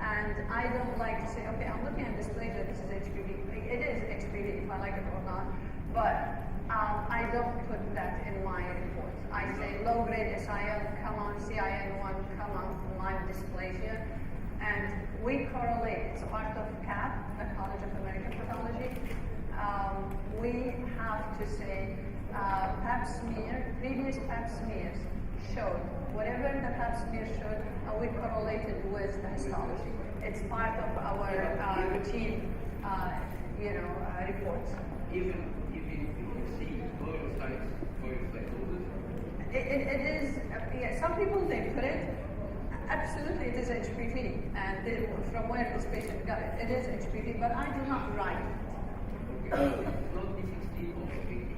and I don't like to say, okay, I'm looking at dysplasia, this is HPV. It is HPV if I like it or not, but I don't put that in my reports. I say low-grade SIL, come on, CIN1, come on, Lyme dysplasia, and we correlate. It's a part of CAP, the College of American Pathology. We have to say Pap smear, previous Pap smears showed, whatever the Pap smear showed, we correlated with the histology. It's part of our routine, reports. Even if you see polycytosis. It is, some people they put it, absolutely it is HPV, and from where this patient got it, it is HPV, but I do not write it. Okay. It's not P16 or 18.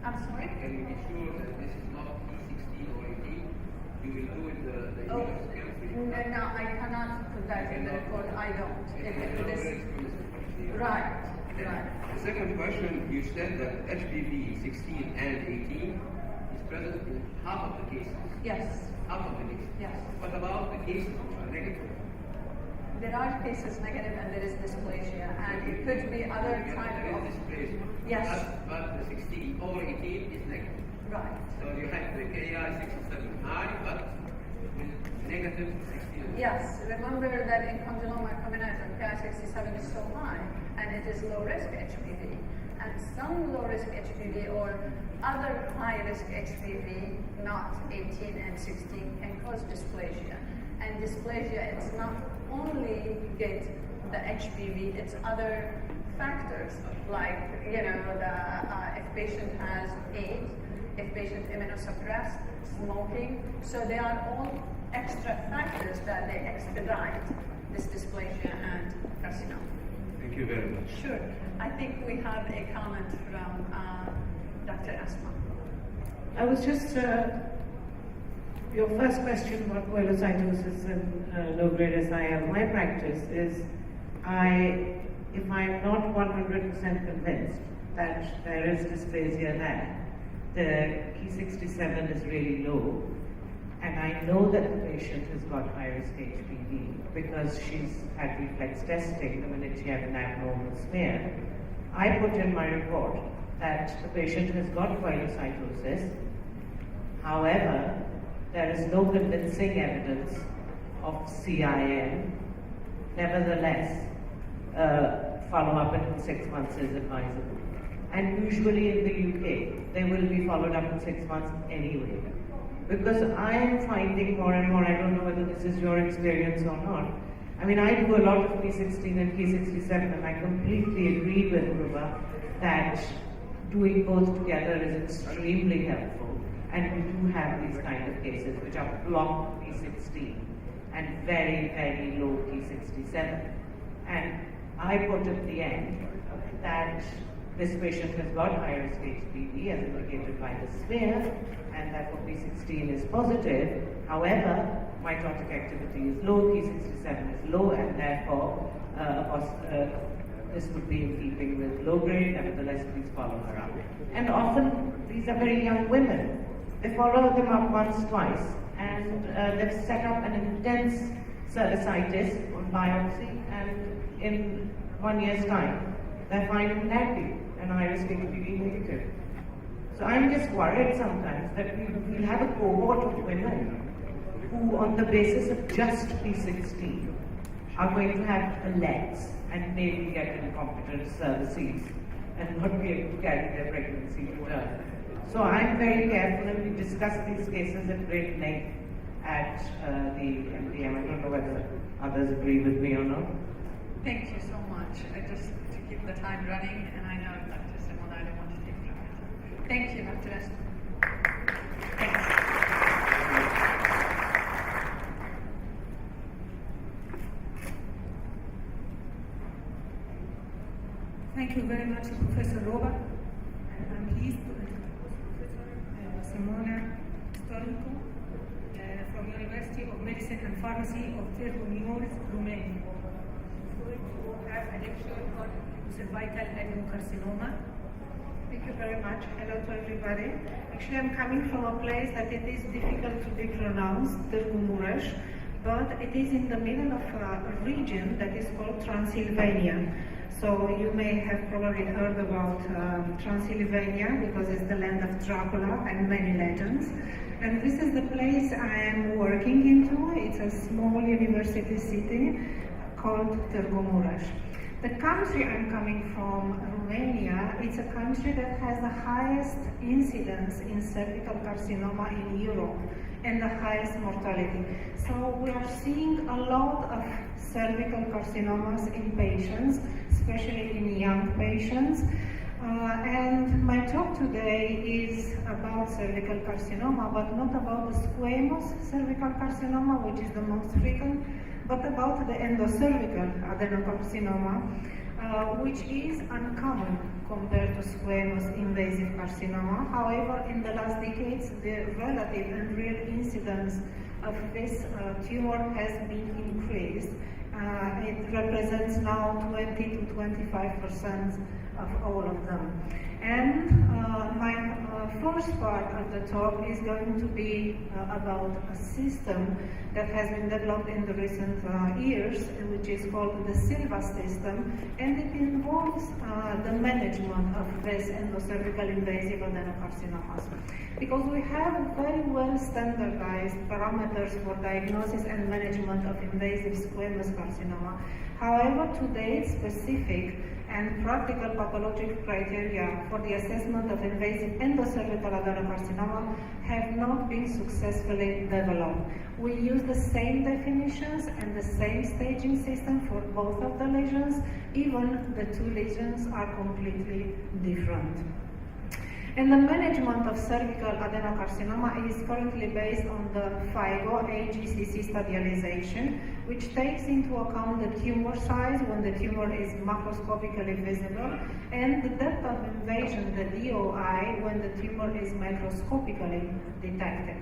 I'm sorry? Can you be sure that this is not P16 or 18? You will do it the Oh, immunoscopy. no, I cannot put that in the report. I don't. If it is right. The second question, you said that HPV 16 and 18 is present in half of the cases. Yes. Half of the cases. Yes. What about the cases which are negative? There are cases negative and there is dysplasia, and it could be other type There of. is dysplasia. Yes. But the 16 or 18 is negative. Right. So you have the KI 67 high, but with negative 16. Yes. Remember that in condyloma combinatum, Ki67 is so high, and it is low risk HPV. And some low risk HPV or other high risk HPV, not 18 and 16, can cause dysplasia. And dysplasia, it's not only get the HPV, it's other factors like, if patient has AIDS, if patient immunosuppressed, smoking. So they are all extra factors that they expedite this dysplasia and carcinoma. Thank you very much. Sure. I think we have a comment from Dr. Asma. I was just, your first question about polycytosis and low-grade SIL. My practice is, if I'm not 100% convinced that there is dysplasia there, the Ki67 is really low, and I know that the patient has got high-risk HPV because she's had reflex testing the minute she had an abnormal smear, I put in my report that the patient has got polycytosis. However, there is no convincing evidence of CIN. Nevertheless, follow-up in 6 months is advisable. And usually in the UK, they will be followed up in 6 months anyway. Because I am finding more and more, I don't know whether this is your experience or not. I mean, I do a lot of P16 and P67, and I completely agree with Ruba that doing both together is extremely helpful. And we do have these kind of cases which are blocked P16 and very, very low P67. And I put at the end that this patient has got high-risk HPV as indicated by the smear, and therefore P16 is positive. However, mitotic activity is low, P67 is low, and therefore, this would be in keeping with low grade. Nevertheless, please follow her up. And often, these are very young women. They follow them up once, twice, and they've set up an intense cervicitis on biopsy, and in 1 year's time, they're finding happy and high-risk HPV negative. So I'm just worried sometimes that we'll have a cohort of women who, on the basis of just P16, are going to have the legs and maybe get incompetent cervices and not be able to carry their pregnancy to term. So I'm very careful, and we discuss these cases at great length at the MDM. I don't know whether others agree with me or not. Thank you so much. Just to keep the time running, and I know Dr. Simon, I don't want to take from your time. Thank you, Dr. Asma. Thanks. Thank you very much, Professor Roba. And I'm pleased to introduce Professor Simona Stolico from University of Medicine and Pharmacy of Târgu, Romania. She's going to have a lecture on cervical adenocarcinoma. Thank you very much. Hello to everybody. Actually, I'm coming from a place that it is difficult to be pronounced, Târgu, but it is in the middle of a region that is called Transylvania. So you may have probably heard about Transylvania because it's the land of Dracula and many legends. And this is the place I am working into. It's a small university city called Târgu. The country I'm coming from, Romania, it's a country that has the highest incidence in cervical carcinoma in Europe and the highest mortality. So we are seeing a lot of cervical carcinomas in patients, especially in young patients. And my talk today is about cervical carcinoma, but not about the squamous cervical carcinoma, which is the most frequent, but about the endocervical adenocarcinoma, which is uncommon compared to squamous invasive carcinoma. However, in the last decades, the relative and real incidence of this tumor has been increased. It represents now 20 to 25% of all of them. And my first part of the talk is going to be about a system that has been developed in the recent years, which is called the Silva system, and it involves the management of this endocervical invasive adenocarcinomas. Because we have very well standardized parameters for diagnosis and management of invasive squamous carcinoma. However, today's specific and practical pathologic criteria for the assessment of invasive endocervical adenocarcinoma have not been successfully developed. We use the same definitions and the same staging system for both of the lesions, even the two lesions are completely different. And the management of cervical adenocarcinoma is currently based on the FIGO AGCC stadialization, which takes into account the tumor size when the tumor is macroscopically visible, and the depth of invasion, the DOI, when the tumor is microscopically detected.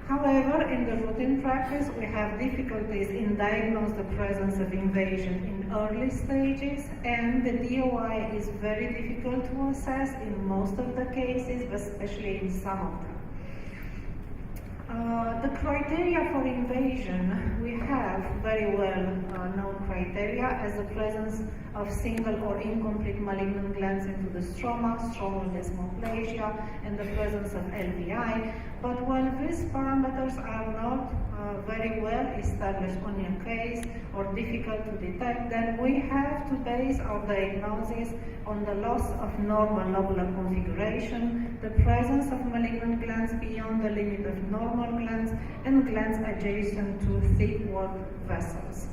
However, in the routine practice, we have difficulties in diagnosing the presence of invasion in early stages, and the DOI is very difficult to assess in most of the cases, especially in some of them. The criteria for invasion, we have very well known criteria as the presence of single or incomplete malignant glands into the stroma, stromal desmoplasia, and the presence of LVI. But while these parameters are not very well established on your case or difficult to detect, then we have to base our diagnosis on the loss of normal lobular configuration, the presence of malignant glands beyond the limit of normal glands, and glands adjacent to thick-walled vessels.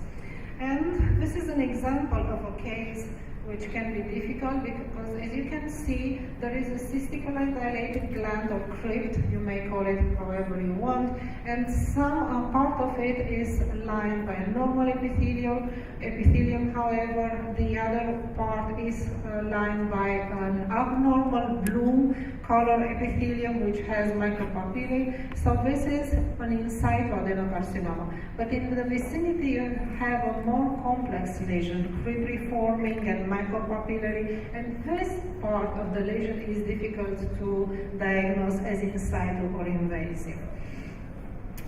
And this is an example of a case which can be difficult because, as you can see, there is a cystically dilated gland or crypt, you may call it however you want, and some part of it is lined by a normal epithelium, however, the other part is lined by an abnormal blue color epithelium which has micropapillae. So this is an in situ adenocarcinoma. But in the vicinity you have a more complex lesion, cribriforming and micropapillary, and this part of the lesion is difficult to diagnose as in situ or invasive.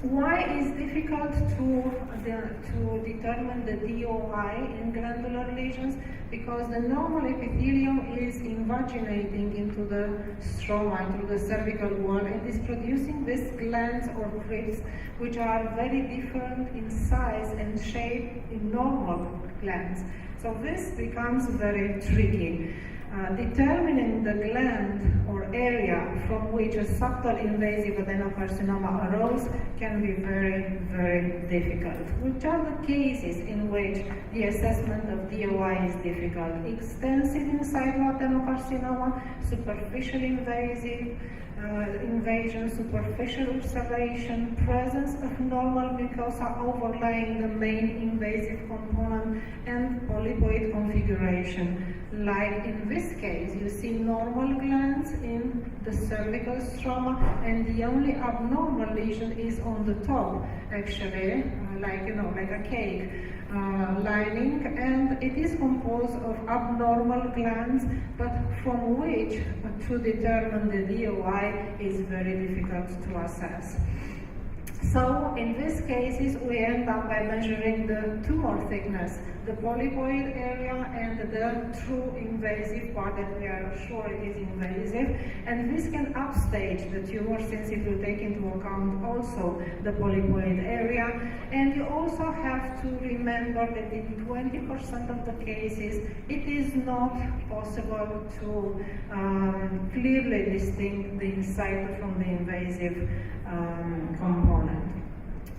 Why is it difficult to determine the DOI in glandular lesions? Because the normal epithelium is invaginating into the stroma, into the cervical wall, and is producing these glands or crypts, which are very different in size and shape in normal glands. So this becomes very tricky. Determining the gland or area from which a subtle invasive adenocarcinoma arose can be very, very difficult. Which are the cases in which the assessment of DOI is difficult? Extensive in situ adenocarcinoma, superficial invasive invasion, superficial observation, presence of normal mucosa overlying the main invasive component, and polypoid configuration. Like in this case, you see normal glands in the cervical stroma, and the only abnormal lesion is on the top, actually, like a cake lining, and and it is composed of abnormal glands, but from which to determine the DOI is very difficult to assess. So in these cases, we end up by measuring the tumor thickness, the polypoid area, and the true invasive part that we are sure it is invasive. And this can upstage the tumor since it will take into account also the polypoid area. And you also have to remember that in 20% of the cases, it is not possible to clearly distinguish the incisor from the invasive component.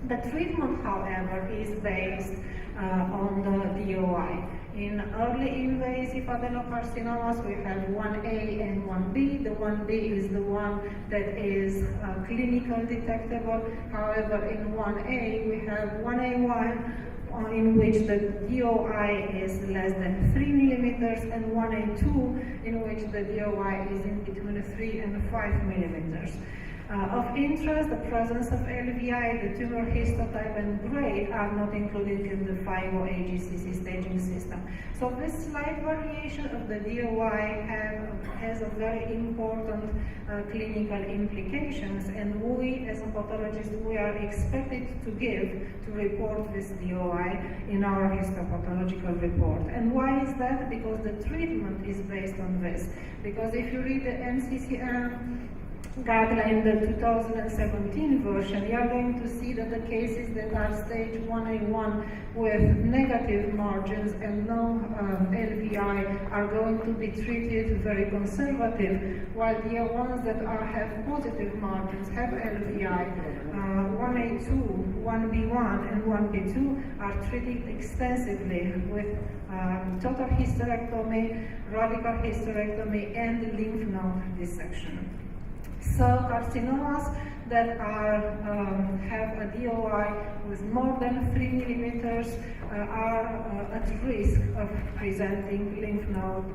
The treatment, however, is based on the DOI. In early invasive adenocarcinomas, we have 1A and 1B. The 1B is the one that is clinically detectable. However, in 1A, we have 1A1, in which the DOI is less than 3 millimeters, and 1A2, in which the DOI is in between 3 and 5 millimeters. Of interest, the presence of LVI, the tumor histotype, and grade are not included in the FIGO AGCC staging system. So this slight variation of the DOI has a very important clinical implications, and we, as a pathologist, we are expected to report this DOI in our histopathological report. And why is that? Because the treatment is based on this. Because if you read the NCCN guideline, the 2017 version, you are going to see that the cases that are stage 1A1 with negative margins and no LVI are going to be treated very conservative, while the ones that have positive margins, have LVI, 1A2, 1B1, and 1B2 are treated extensively with total hysterectomy, radical hysterectomy, and lymph node dissection. So carcinomas that have a DOI with more than 3 millimeters are at risk of presenting lymph node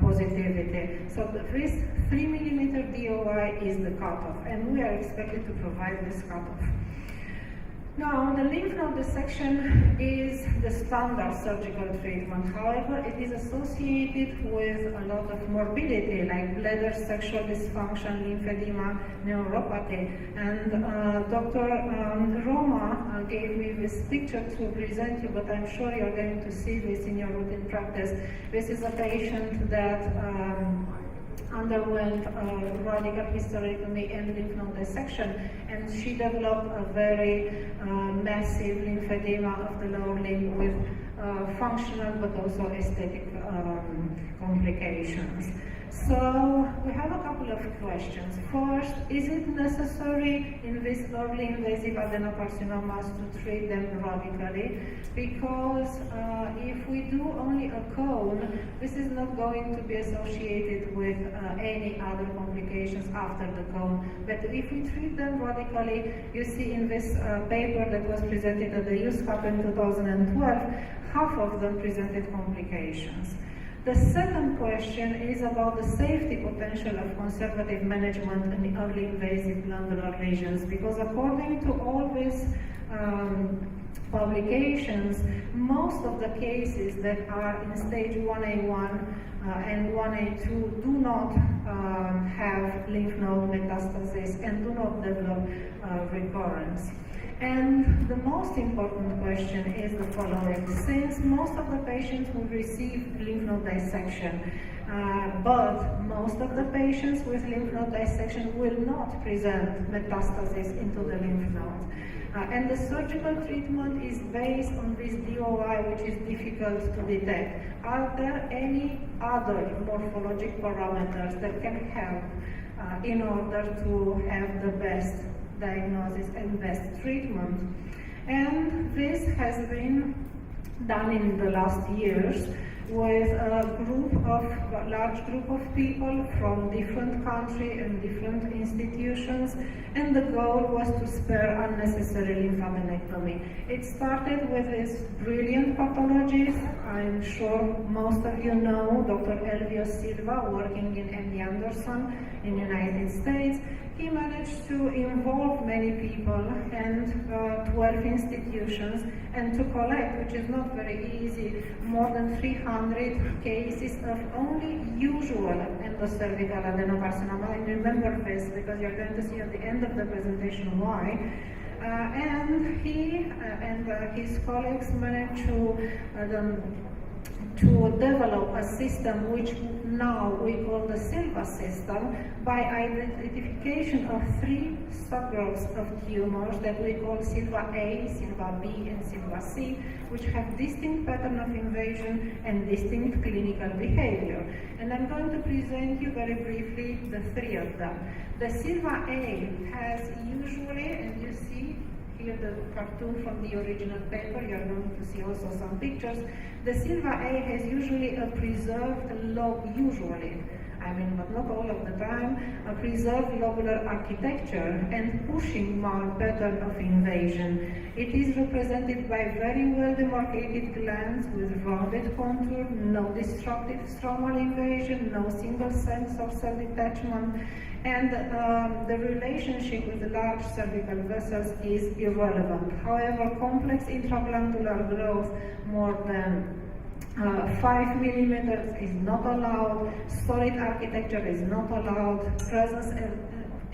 positivity. So this 3 millimeter DOI is the cutoff, and we are expected to provide this cutoff. Now, the lymph node dissection is the standard surgical treatment. However, it is associated with a lot of morbidity, like bladder, sexual dysfunction, lymphedema, neuropathy. And Dr. Roma gave me this picture to present you, but I'm sure you're going to see this in your routine practice. This is a patient that underwent radical hysterectomy and lymph node dissection, and she developed a very massive lymphedema of the lower limb with functional but also aesthetic complications. So we have a couple of questions. First, is it necessary in these early invasive adenocarcinomas to treat them radically? Because if we do only a cone, this is not going to be associated with any other complications after the cone. But if we treat them radically, you see in this paper that was presented at the USCAP in 2012, half of them presented complications. The second question is about the safety potential of conservative management in early invasive glandular lesions, because according to all these publications, most of the cases that are in stage 1A1 and 1A2 do not have lymph node metastasis and do not develop recurrence. And the most important question is the following. Since most of the patients will receive lymph node dissection, but most of the patients with lymph node dissection will not present metastasis into the lymph nodes. And the surgical treatment is based on this DOI, which is difficult to detect. Are there any other morphologic parameters that can help in order to have the best diagnosis and best treatment? And this has been done in the last years with a large group of people from different countries and different institutions, and the goal was to spare unnecessary lymphadenectomy. It started with this brilliant pathologist, I'm sure most of you know, Dr. Elvio Silva, working in MD Anderson in the United States. he managed to involve many people and 12 institutions and to collect, which is not very easy, more than 300 cases of only usual endocervical adenocarcinoma. I remember this because you're going to see at the end of the presentation why. And he and his colleagues managed to develop a system which now we call the SILVA system by identification of 3 subgroups of tumors that we call SILVA A, SILVA B, and SILVA C, which have distinct pattern of invasion and distinct clinical behavior. And I'm going to present you very briefly the 3 of them. The SILVA A has usually, and you see here the cartoon from the original paper, you're going to see also some pictures. The SILVA A has usually a preserved but not all of the time, a preserved lobular architecture and pushing mark pattern of invasion. It is represented by very well demarcated glands with rounded contour, no destructive stromal invasion, no single sense of cell detachment, and the relationship with the large cervical vessels is irrelevant. However, complex intraglandular growth more than 5 millimeters is not allowed, solid architecture is not allowed, presence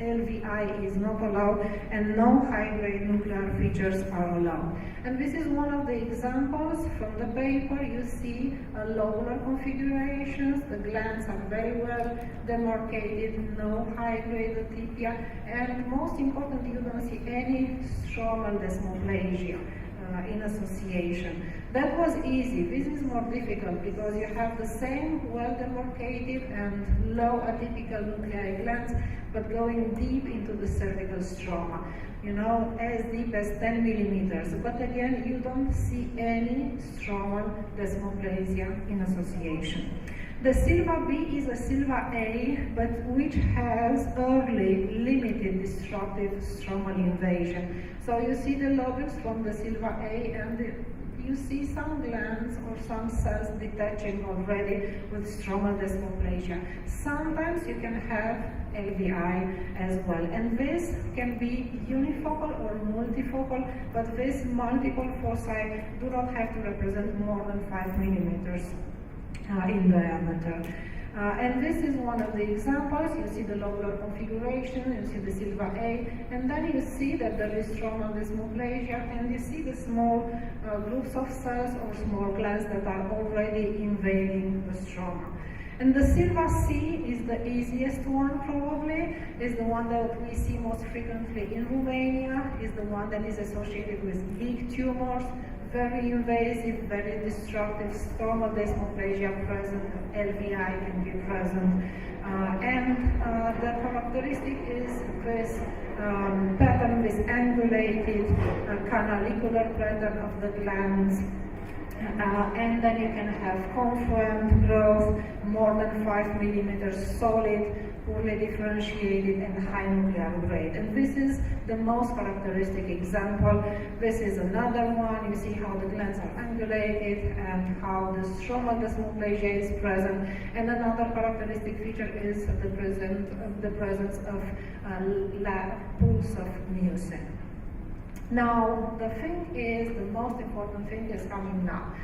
LVI is not allowed, and no high-grade nuclear features are allowed. And this is one of the examples from the paper. You see lobular configurations, the glands are very well demarcated, no high-grade atypia, and most importantly, you don't see any stromal desmoplasia in association. That was easy. This is more difficult because you have the same well-demarcated and low atypical nuclei glands, but going deep into the cervical stroma, as deep as 10 millimeters. But again, you don't see any stromal desmoplasia in association. The SILVA B is a SILVA A, but which has early limited destructive stromal invasion. So you see the lobules from the SILVA A, and you see some glands or some cells detaching already with stromal desmoplasia. Sometimes you can have LVI as well, and this can be unifocal or multifocal, but these multiple foci do not have to represent more than 5 millimeters in diameter. And this is one of the examples. You see the lobular configuration, you see the SILVA A, and then you see that there is stromal desmoplasia, and you see the small groups of cells or small glands that are already invading the stroma. And the SILVA C is the easiest one probably, is the one that we see most frequently in Romania, is the one that is associated with big tumors, very invasive, very destructive, stromal desmoplasia present, LVI can be present. The characteristic is this pattern, this angulated canalicular pattern of the glands. And then you can have confluent growth, more than 5 millimeters solid, poorly differentiated, and high nuclear grade. And this is the most characteristic example. This is another one. You see how the glands are angulated and how the stromal desmoplasia is present. And another characteristic feature is the presence of pools of mucin. Now, the thing is, the most important thing is coming now.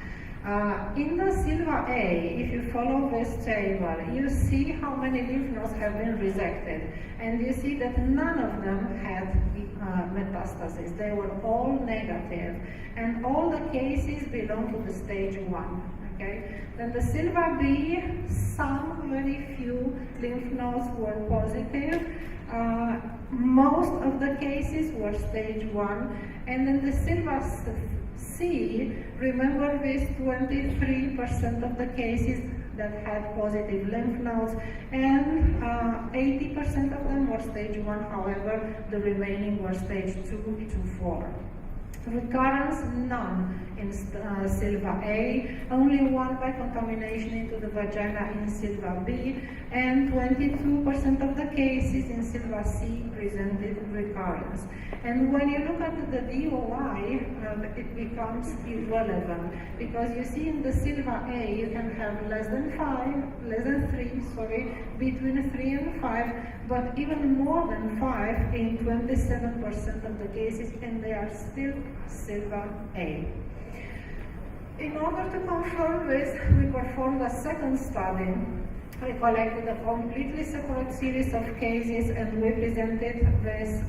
In the SILVA A, if you follow this table, you see how many lymph nodes have been resected. And you see that none of them had metastasis. They were all negative. And all the cases belong to the stage 1. Okay? Then the SILVA B, some very few lymph nodes were positive. Most of the cases were stage 1, and then the SILVA C, remember this 23% of the cases that had positive lymph nodes, and 80% of them were stage 1, however, the remaining were stage 2 to 4. Recurrence, none in SILVA A, only 1 by contamination into the vagina in SILVA B, and 22% of the cases in SILVA C presented recurrence. And when you look at the DOI, it becomes irrelevant, because you see in the Silva A, you can have less than 3, between 3 and 5, but even more than 5 in 27% of the cases, and they are still Silva A. In order to confirm this, we performed a second study. We collected a completely separate series of cases, and we presented this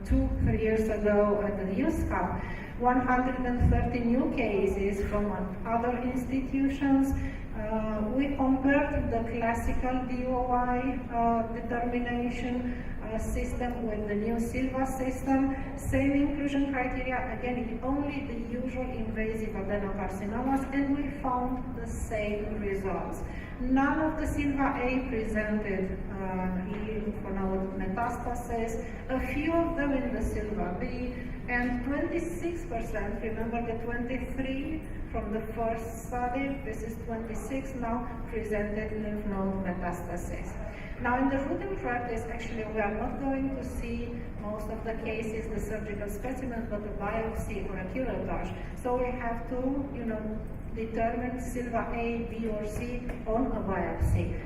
2-3 years ago at the USCAP. 130 new cases from other institutions. We compared the classical DOI determination system with the new Silva system. Same inclusion criteria, again, only the usual invasive adenocarcinomas, and we found the same results. None of the Silva A presented lymph node metastasis, a few of them in the Silva B, and 26%, remember the 23 from the first study, this is 26 now, presented lymph node metastasis. Now in the routine practice, actually we are not going to see most of the cases, the surgical specimen, but a biopsy or a curettage. So we have to, determine Silva A, B, or C on a biopsy.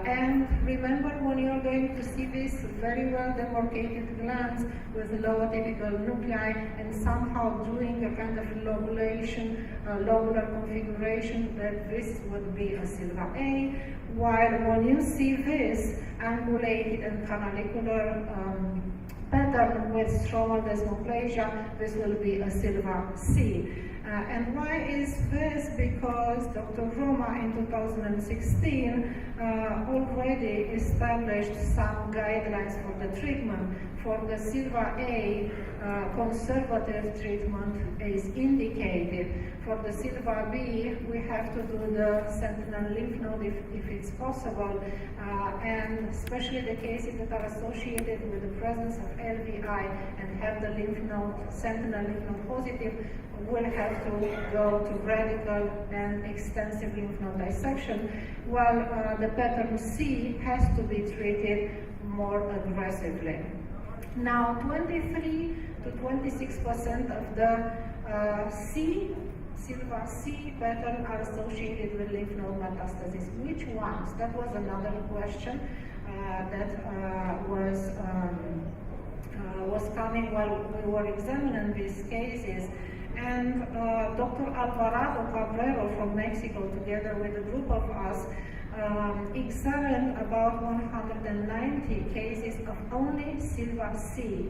And remember, when you're going to see these very well demarcated glands with low atypical nuclei and somehow doing a kind of lobulation, lobular configuration, that this would be a Silva A, while when you see this angulated and canalicular pattern with stromal desmoplasia, this will be a Silva C. And why is this? Because Dr. Roma in 2016 already established some guidelines for the treatment. For the Silva A, conservative treatment is indicated. For the Silva B, we have to do the sentinel lymph node if it's possible, and especially the cases that are associated with the presence of LVI and have the lymph node, sentinel lymph node positive, will have to go to radical and extensive lymph node dissection, while the pattern C has to be treated more aggressively. Now, 23 to 26% of the Silva C pattern are associated with lymph node metastasis. Which ones? That was another question that was coming while we were examining these cases. And Dr. Alvarado Cabrero from Mexico, together with a group of us, examined about 190 cases of only Silva C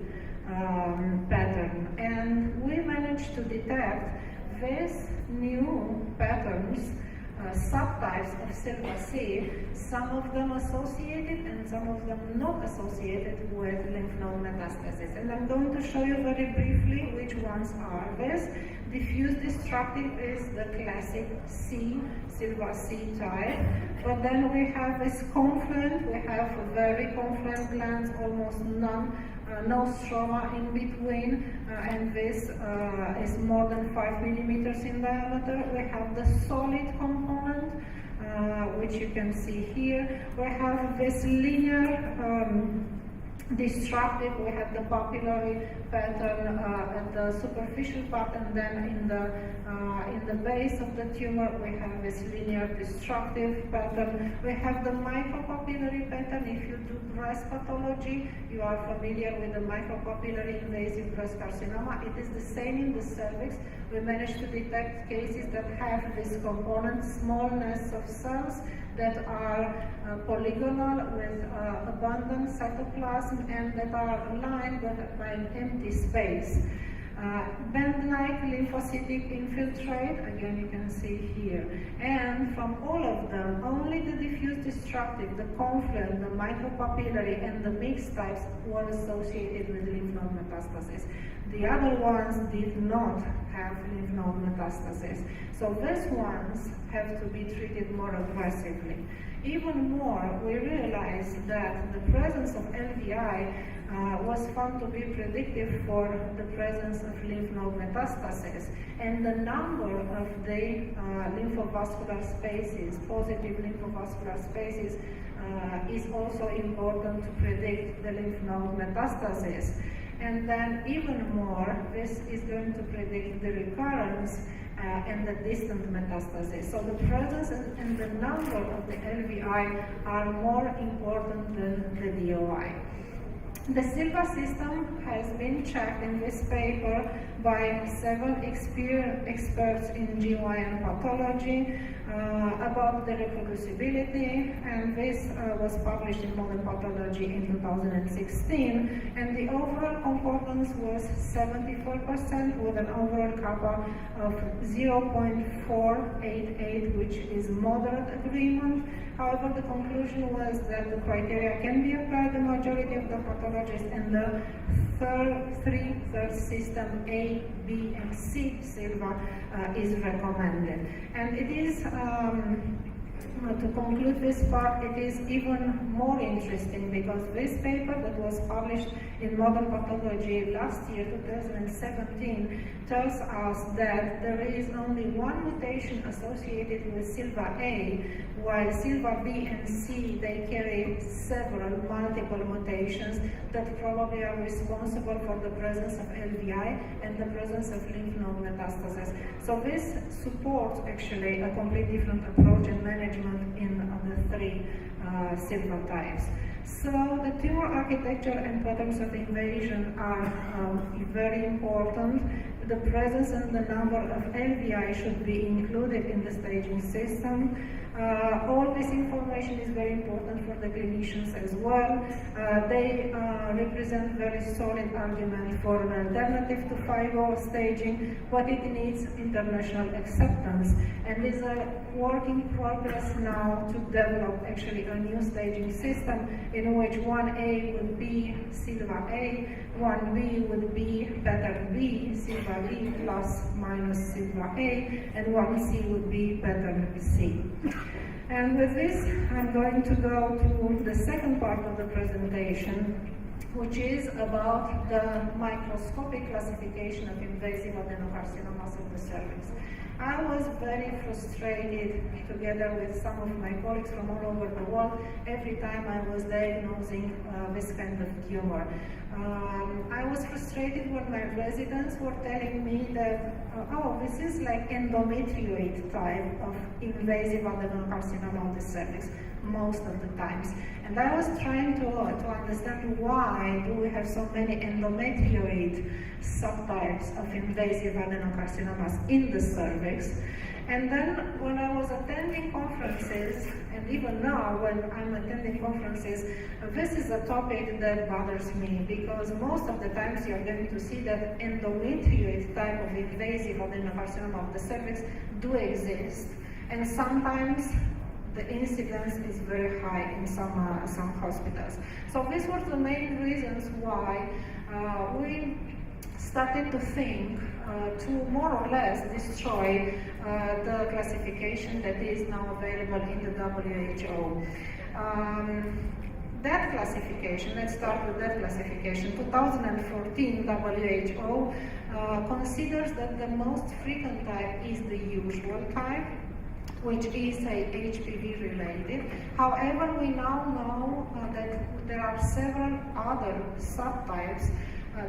pattern. And we managed to detect these new patterns, subtypes of Silva C, some of them associated and some of them not associated with lymph node metastasis. And I'm going to show you very briefly which ones are this. Diffuse destructive is the classic C, Silva C type, but then we have this confluent, we have very confluent glands, almost none, no stroma in between, and this is more than 5 millimeters in diameter. We have the solid component, which you can see here. We have this linear destructive. We have the papillary pattern at the superficial part, and then in the base of the tumor we have this linear destructive pattern. We have the micropapillary pattern. If you do breast pathology, you are familiar with the micropapillary invasive breast carcinoma. It is the same in the cervix. We managed to detect cases that have this component, small nests of cells that are polygonal with abundant cytoplasm and that are lined by an empty space. Band-like lymphocytic infiltrate, again you can see here. And from all of them, only the diffuse destructive, the confluent, the micropapillary, and the mixed types were associated with lymph node metastasis. The other ones did not have lymph node metastasis. So these ones have to be treated more aggressively. Even more, we realized that the presence of LVI was found to be predictive for the presence of lymph node metastasis, and the number of the lymphovascular spaces, positive lymphovascular spaces, is also important to predict the lymph node metastasis. And then even more, this is going to predict the recurrence and the distant metastasis. So the presence and the number of the LVI are more important than the DOI. The SILVA system has been checked in this paper by several experts in GYN pathology about the reproducibility, and this was published in Modern Pathology in 2016, and the overall concordance was 74% with an overall kappa of 0.488, which is moderate agreement. However, the conclusion was that the criteria can be applied the majority of the pathologists, and the third system A, B, and C SILVA is recommended. And it is, to conclude this part, it is even more interesting because this paper that was published in Modern Pathology last year, 2017, tells us that there is only one mutation associated with SILVA A, while SILVA B and C, they carry several multiple mutations that probably are responsible for the presence of LVI and the presence of lymph node metastasis. So this supports actually a completely different approach and management in the three SILVA types. So the tumor architecture and patterns of invasion are very important. The presence and the number of LVI should be included in the staging system. All this information is very important for the clinicians as well. They represent very solid argument for an alternative to 5-0 staging, but it needs international acceptance. And is a work in progress now to develop actually a new staging system in which 1A would be SILVA A, 1B would be pattern B, SILVA B plus minus SILVA A, and 1C would be pattern C. And with this, I'm going to go to the second part of the presentation, which is about the microscopic classification of invasive adenocarcinomas of the cervix. I was very frustrated, together with some of my colleagues from all over the world, every time I was diagnosing this kind of tumor. I was frustrated when my residents were telling me that, oh, this is like endometrioid type of invasive adenocarcinoma of the cervix, most of the times. And I was trying to understand why do we have so many endometrioid subtypes of invasive adenocarcinomas in the cervix. And then when I was attending conferences, and even now when I'm attending conferences, this is a topic that bothers me because most of the times you're going to see that endometrioid type of invasive adenocarcinoma of the cervix do exist. And sometimes the incidence is very high in some hospitals. So these were the main reasons why we started to think to more or less destroy the classification that is now available in the WHO. That classification, let's start with that classification. 2014 WHO considers that the most frequent type is the usual type, which is HPV related. However, we now know that there are several other subtypes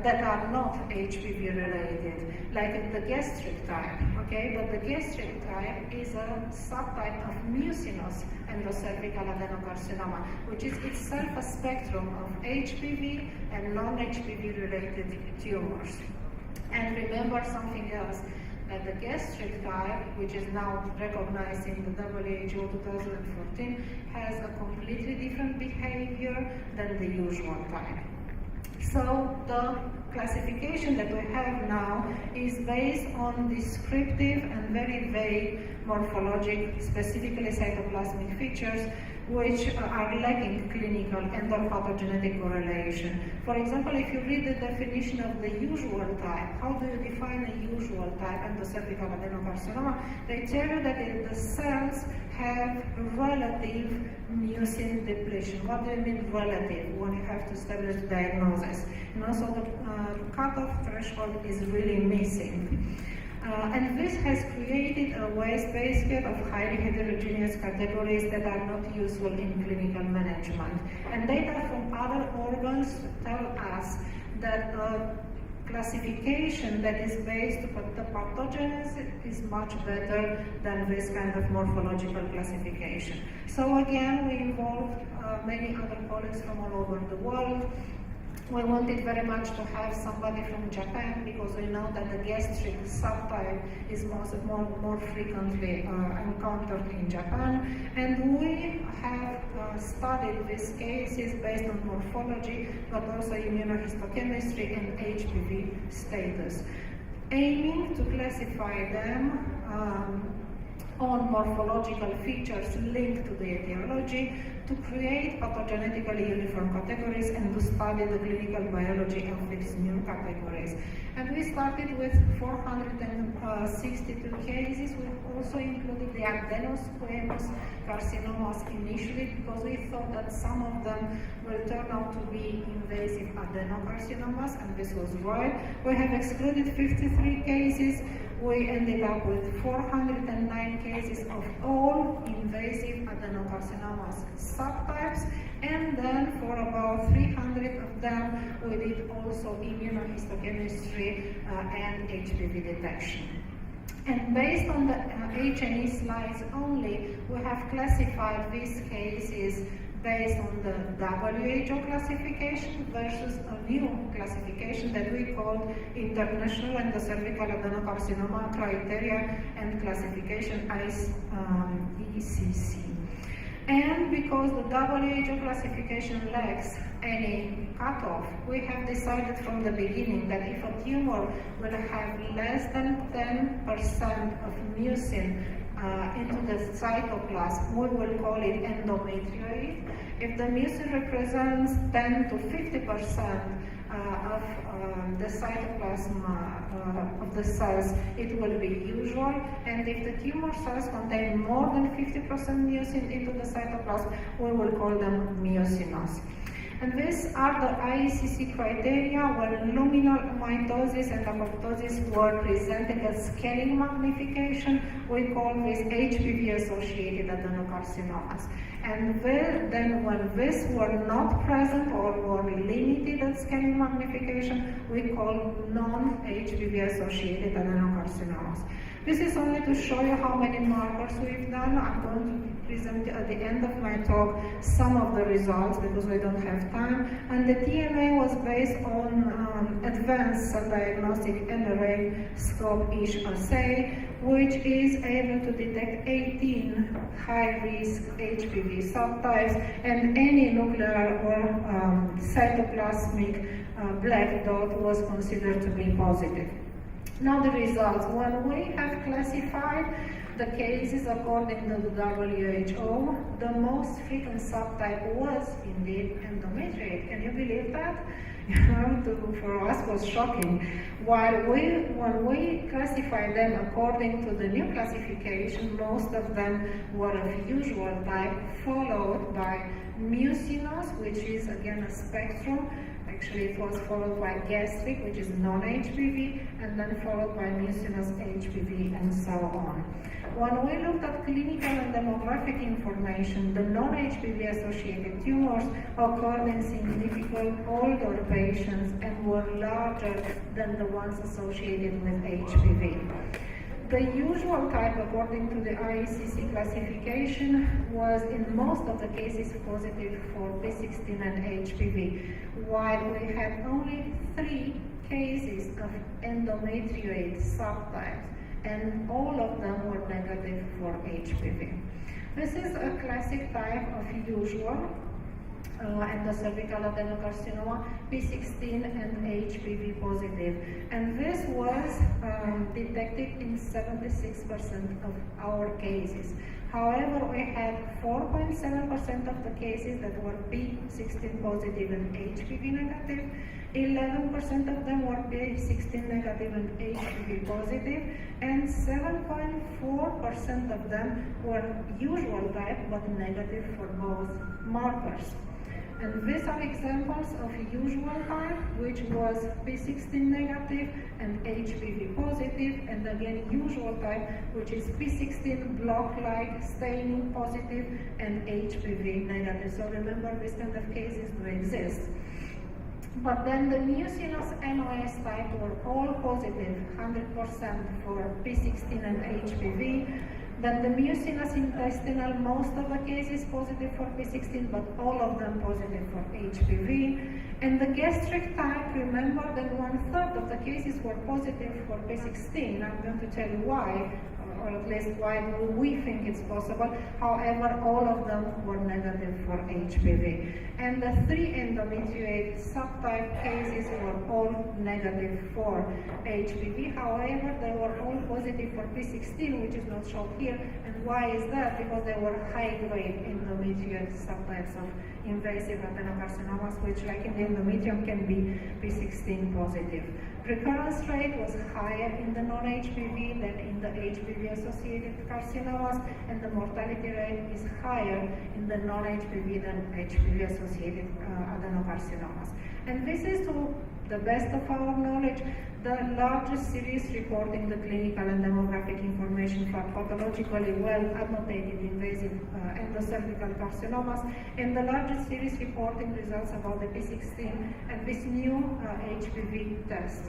that are not HPV related, like the gastric type, okay? But the gastric type is a subtype of mucinous endocervical adenocarcinoma, which is itself a spectrum of HPV and non-HPV related tumors. And remember something else, that the gastric type, which is now recognized in the WHO 2014, has a completely different behavior than the usual type. So the classification that we have now is based on descriptive and very vague morphologic, specifically cytoplasmic features which are lacking clinical and or pathogenetic correlation. For example, if you read the definition of the usual type, how do you define a usual type endocervical adenocarcinoma? They tell you that the cells have relative mucin depletion. What do you mean relative when you have to establish the diagnosis? And also the cutoff threshold is really missing. And this has created a wide basket of highly heterogeneous categories that are not useful in clinical management. And data from other organs tell us that classification that is based on the pathogenesis is much better than this kind of morphological classification. So again, we involved many other colleagues from all over the world. We wanted very much to have somebody from Japan because we know that the gastric subtype is more frequently encountered in Japan. And we have studied these cases based on morphology, but also immunohistochemistry and HPV status, aiming to classify them on morphological features linked to the etiology, to create pathogenetically uniform categories and to study the clinical biology of these new categories. And we started with 462 cases. We also included the adenosquamous carcinomas initially because we thought that some of them will turn out to be invasive adenocarcinomas, and this was right. We have excluded 53 cases. We ended up with 409 cases of all invasive adenocarcinomas subtypes, and then for about 300 of them, we did also immunohistochemistry and HPV detection. And based on the H&E slides only, we have classified these cases based on the WHO classification versus a new classification that we call International Endocervical Adenocarcinoma Criteria and Classification ICC. And because the WHO classification lacks any cutoff, we have decided from the beginning that if a tumor will have less than 10% of mucin into the cytoplasm, we will call it endometrioid. If the mucin represents 10 to 50% of the cytoplasm of the cells, it will be usual. And if the tumor cells contain more than 50% mucin into the cytoplasm, we will call them mucinous. And these are the ICC criteria when luminal mitosis and apoptosis were presented as scanning magnification. We call this HPV-associated adenocarcinomas. And then when these were not present or were limited at scanning magnification, we call non-HPV-associated adenocarcinomas. This is only to show you how many markers we've done. I'm going to present at the end of my talk some of the results because we don't have time. And the TMA was based on advanced cell diagnostic MRA scope-ish assay, which is able to detect 18 high-risk HPV subtypes, and any nuclear or cytoplasmic black dot was considered to be positive. Now the results. When we have classified the cases according to the WHO, the most frequent subtype was indeed endometrioid. Can you believe that? For us was shocking. When we classify them according to the new classification, most of them were of usual type, followed by mucinous, which is again a spectrum. Actually, it was followed by gastric, which is non-HPV, and then followed by mucinous HPV, and so on. When we looked at clinical and demographic information, the non-HPV associated tumors occurred in significantly older patients and were larger than the ones associated with HPV. The usual type, according to the ICC classification, was in most of the cases positive for P16 and HPV, while we had only 3 cases of endometrioid subtypes, and all of them were negative for HPV. This is a classic type of usual endocervical adenocarcinoma, P16 and HPV positive. And this was detected in 76% of our cases. However, we had 4.7% of the cases that were P16 positive and HPV negative, 11% of them were P16 negative and HPV positive, and 7.4% of them were usual type but negative for both markers. And these are examples of usual type, which was P16 negative and HPV positive, and again usual type, which is P16 block-like staining positive and HPV negative. So remember, these kind of cases do exist. But then the mucinous NOS type were all positive, 100% for P16 and HPV. Then the mucinous intestinal, most of the cases positive for P16, but all of them positive for HPV. And the gastric type, remember that 1/3 of the cases were positive for P16. I'm going to tell you why, or at least why we think it's possible. However, all of them were negative for HPV. And the 3 endometrioid subtype cases were all negative for HPV. However, they were all positive for P16, which is not shown here. And why is that? Because they were high-grade endometrioid subtypes of invasive adenocarcinomas, which, like in the endometrium, can be P16 positive. Recurrence rate was higher in the non-HPV than in the HPV-associated carcinomas, and the mortality rate is higher in the non-HPV than HPV-associated adenocarcinomas. And this is, to the best of our knowledge, the largest series reporting the clinical and demographic information for pathologically well annotated invasive endocervical carcinomas, and the largest series reporting results about the P16 and this new HPV test.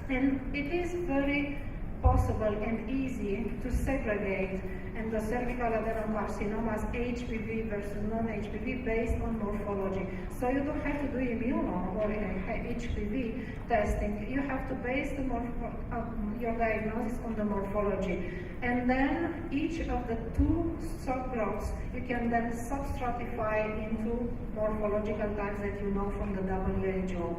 And it is very possible and easy to segregate endocervical adenocarcinomas HPV versus non-HPV based on morphology. So you don't have to do immuno or HPV testing. You have to base your diagnosis on the morphology. And then each of the 2 subgroups you can then substratify into morphological types that you know from the WHO.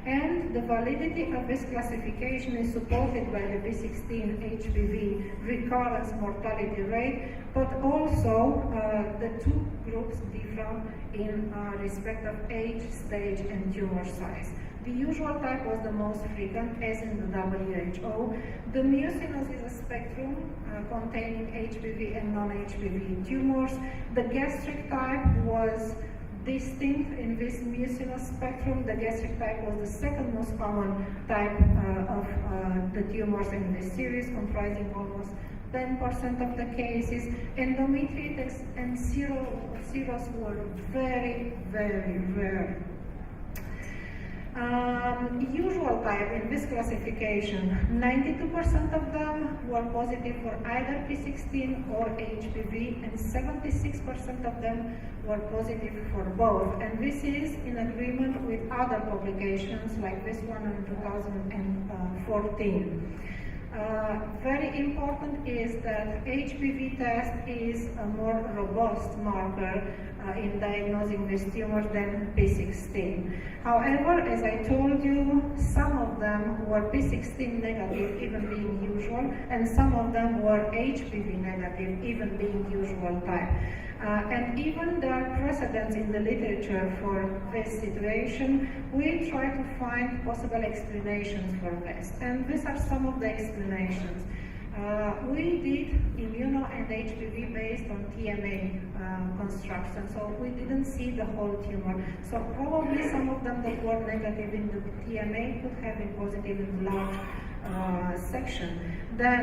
And the validity of this classification is supported by the P16 HPV recurrence mortality rate, but also the 2 groups differ in respect of age, stage, and tumor size. The usual type was the most frequent, as in the WHO. The mucinous is a spectrum containing HPV and non-HPV tumors. The gastric type was distinct in this mucinous spectrum. The gastric type was the second most common type of the tumors in this series, comprising almost 10% of the cases. Endometritis and cirrhosis were very, very rare. Usual type in this classification, 92% of them were positive for either P16 or HPV, and 76% of them were positive for both. And this is in agreement with other publications like this one in 2014. Very important is that HPV test is a more robust marker in diagnosing these tumors than P16. However, as I told you, some of them were P16 negative, even being usual, and some of them were HPV negative, even being usual type. And even there are precedents in the literature for this situation. We try to find possible explanations for this, and these are some of the explanations. We did immuno and HPV based on TMA construction, so we didn't see the whole tumor. So probably some of them that were negative in the TMA could have been positive in the large section. Then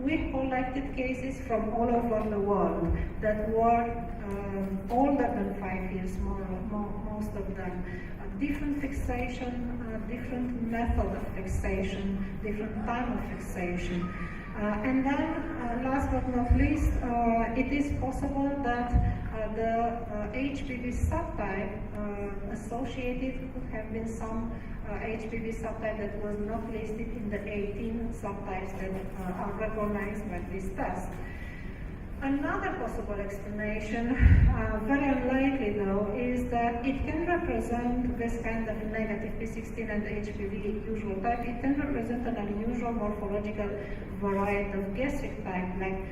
we collected cases from all over the world that were older than 5 years, most of them. Different fixation, different method of fixation, different time of fixation. And then, last but not least, it is possible that the HPV subtype associated could have been some HPV subtype that was not listed in the 18 subtypes that are recognized by this test. Another possible explanation, very unlikely though, is that it can represent this kind of negative P16 and HPV usual type. It can represent an unusual morphological variety of gastric type, like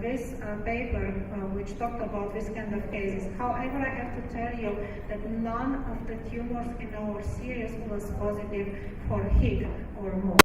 this paper which talked about this kind of cases. However, I have to tell you that none of the tumors in our series was positive for HIG or more.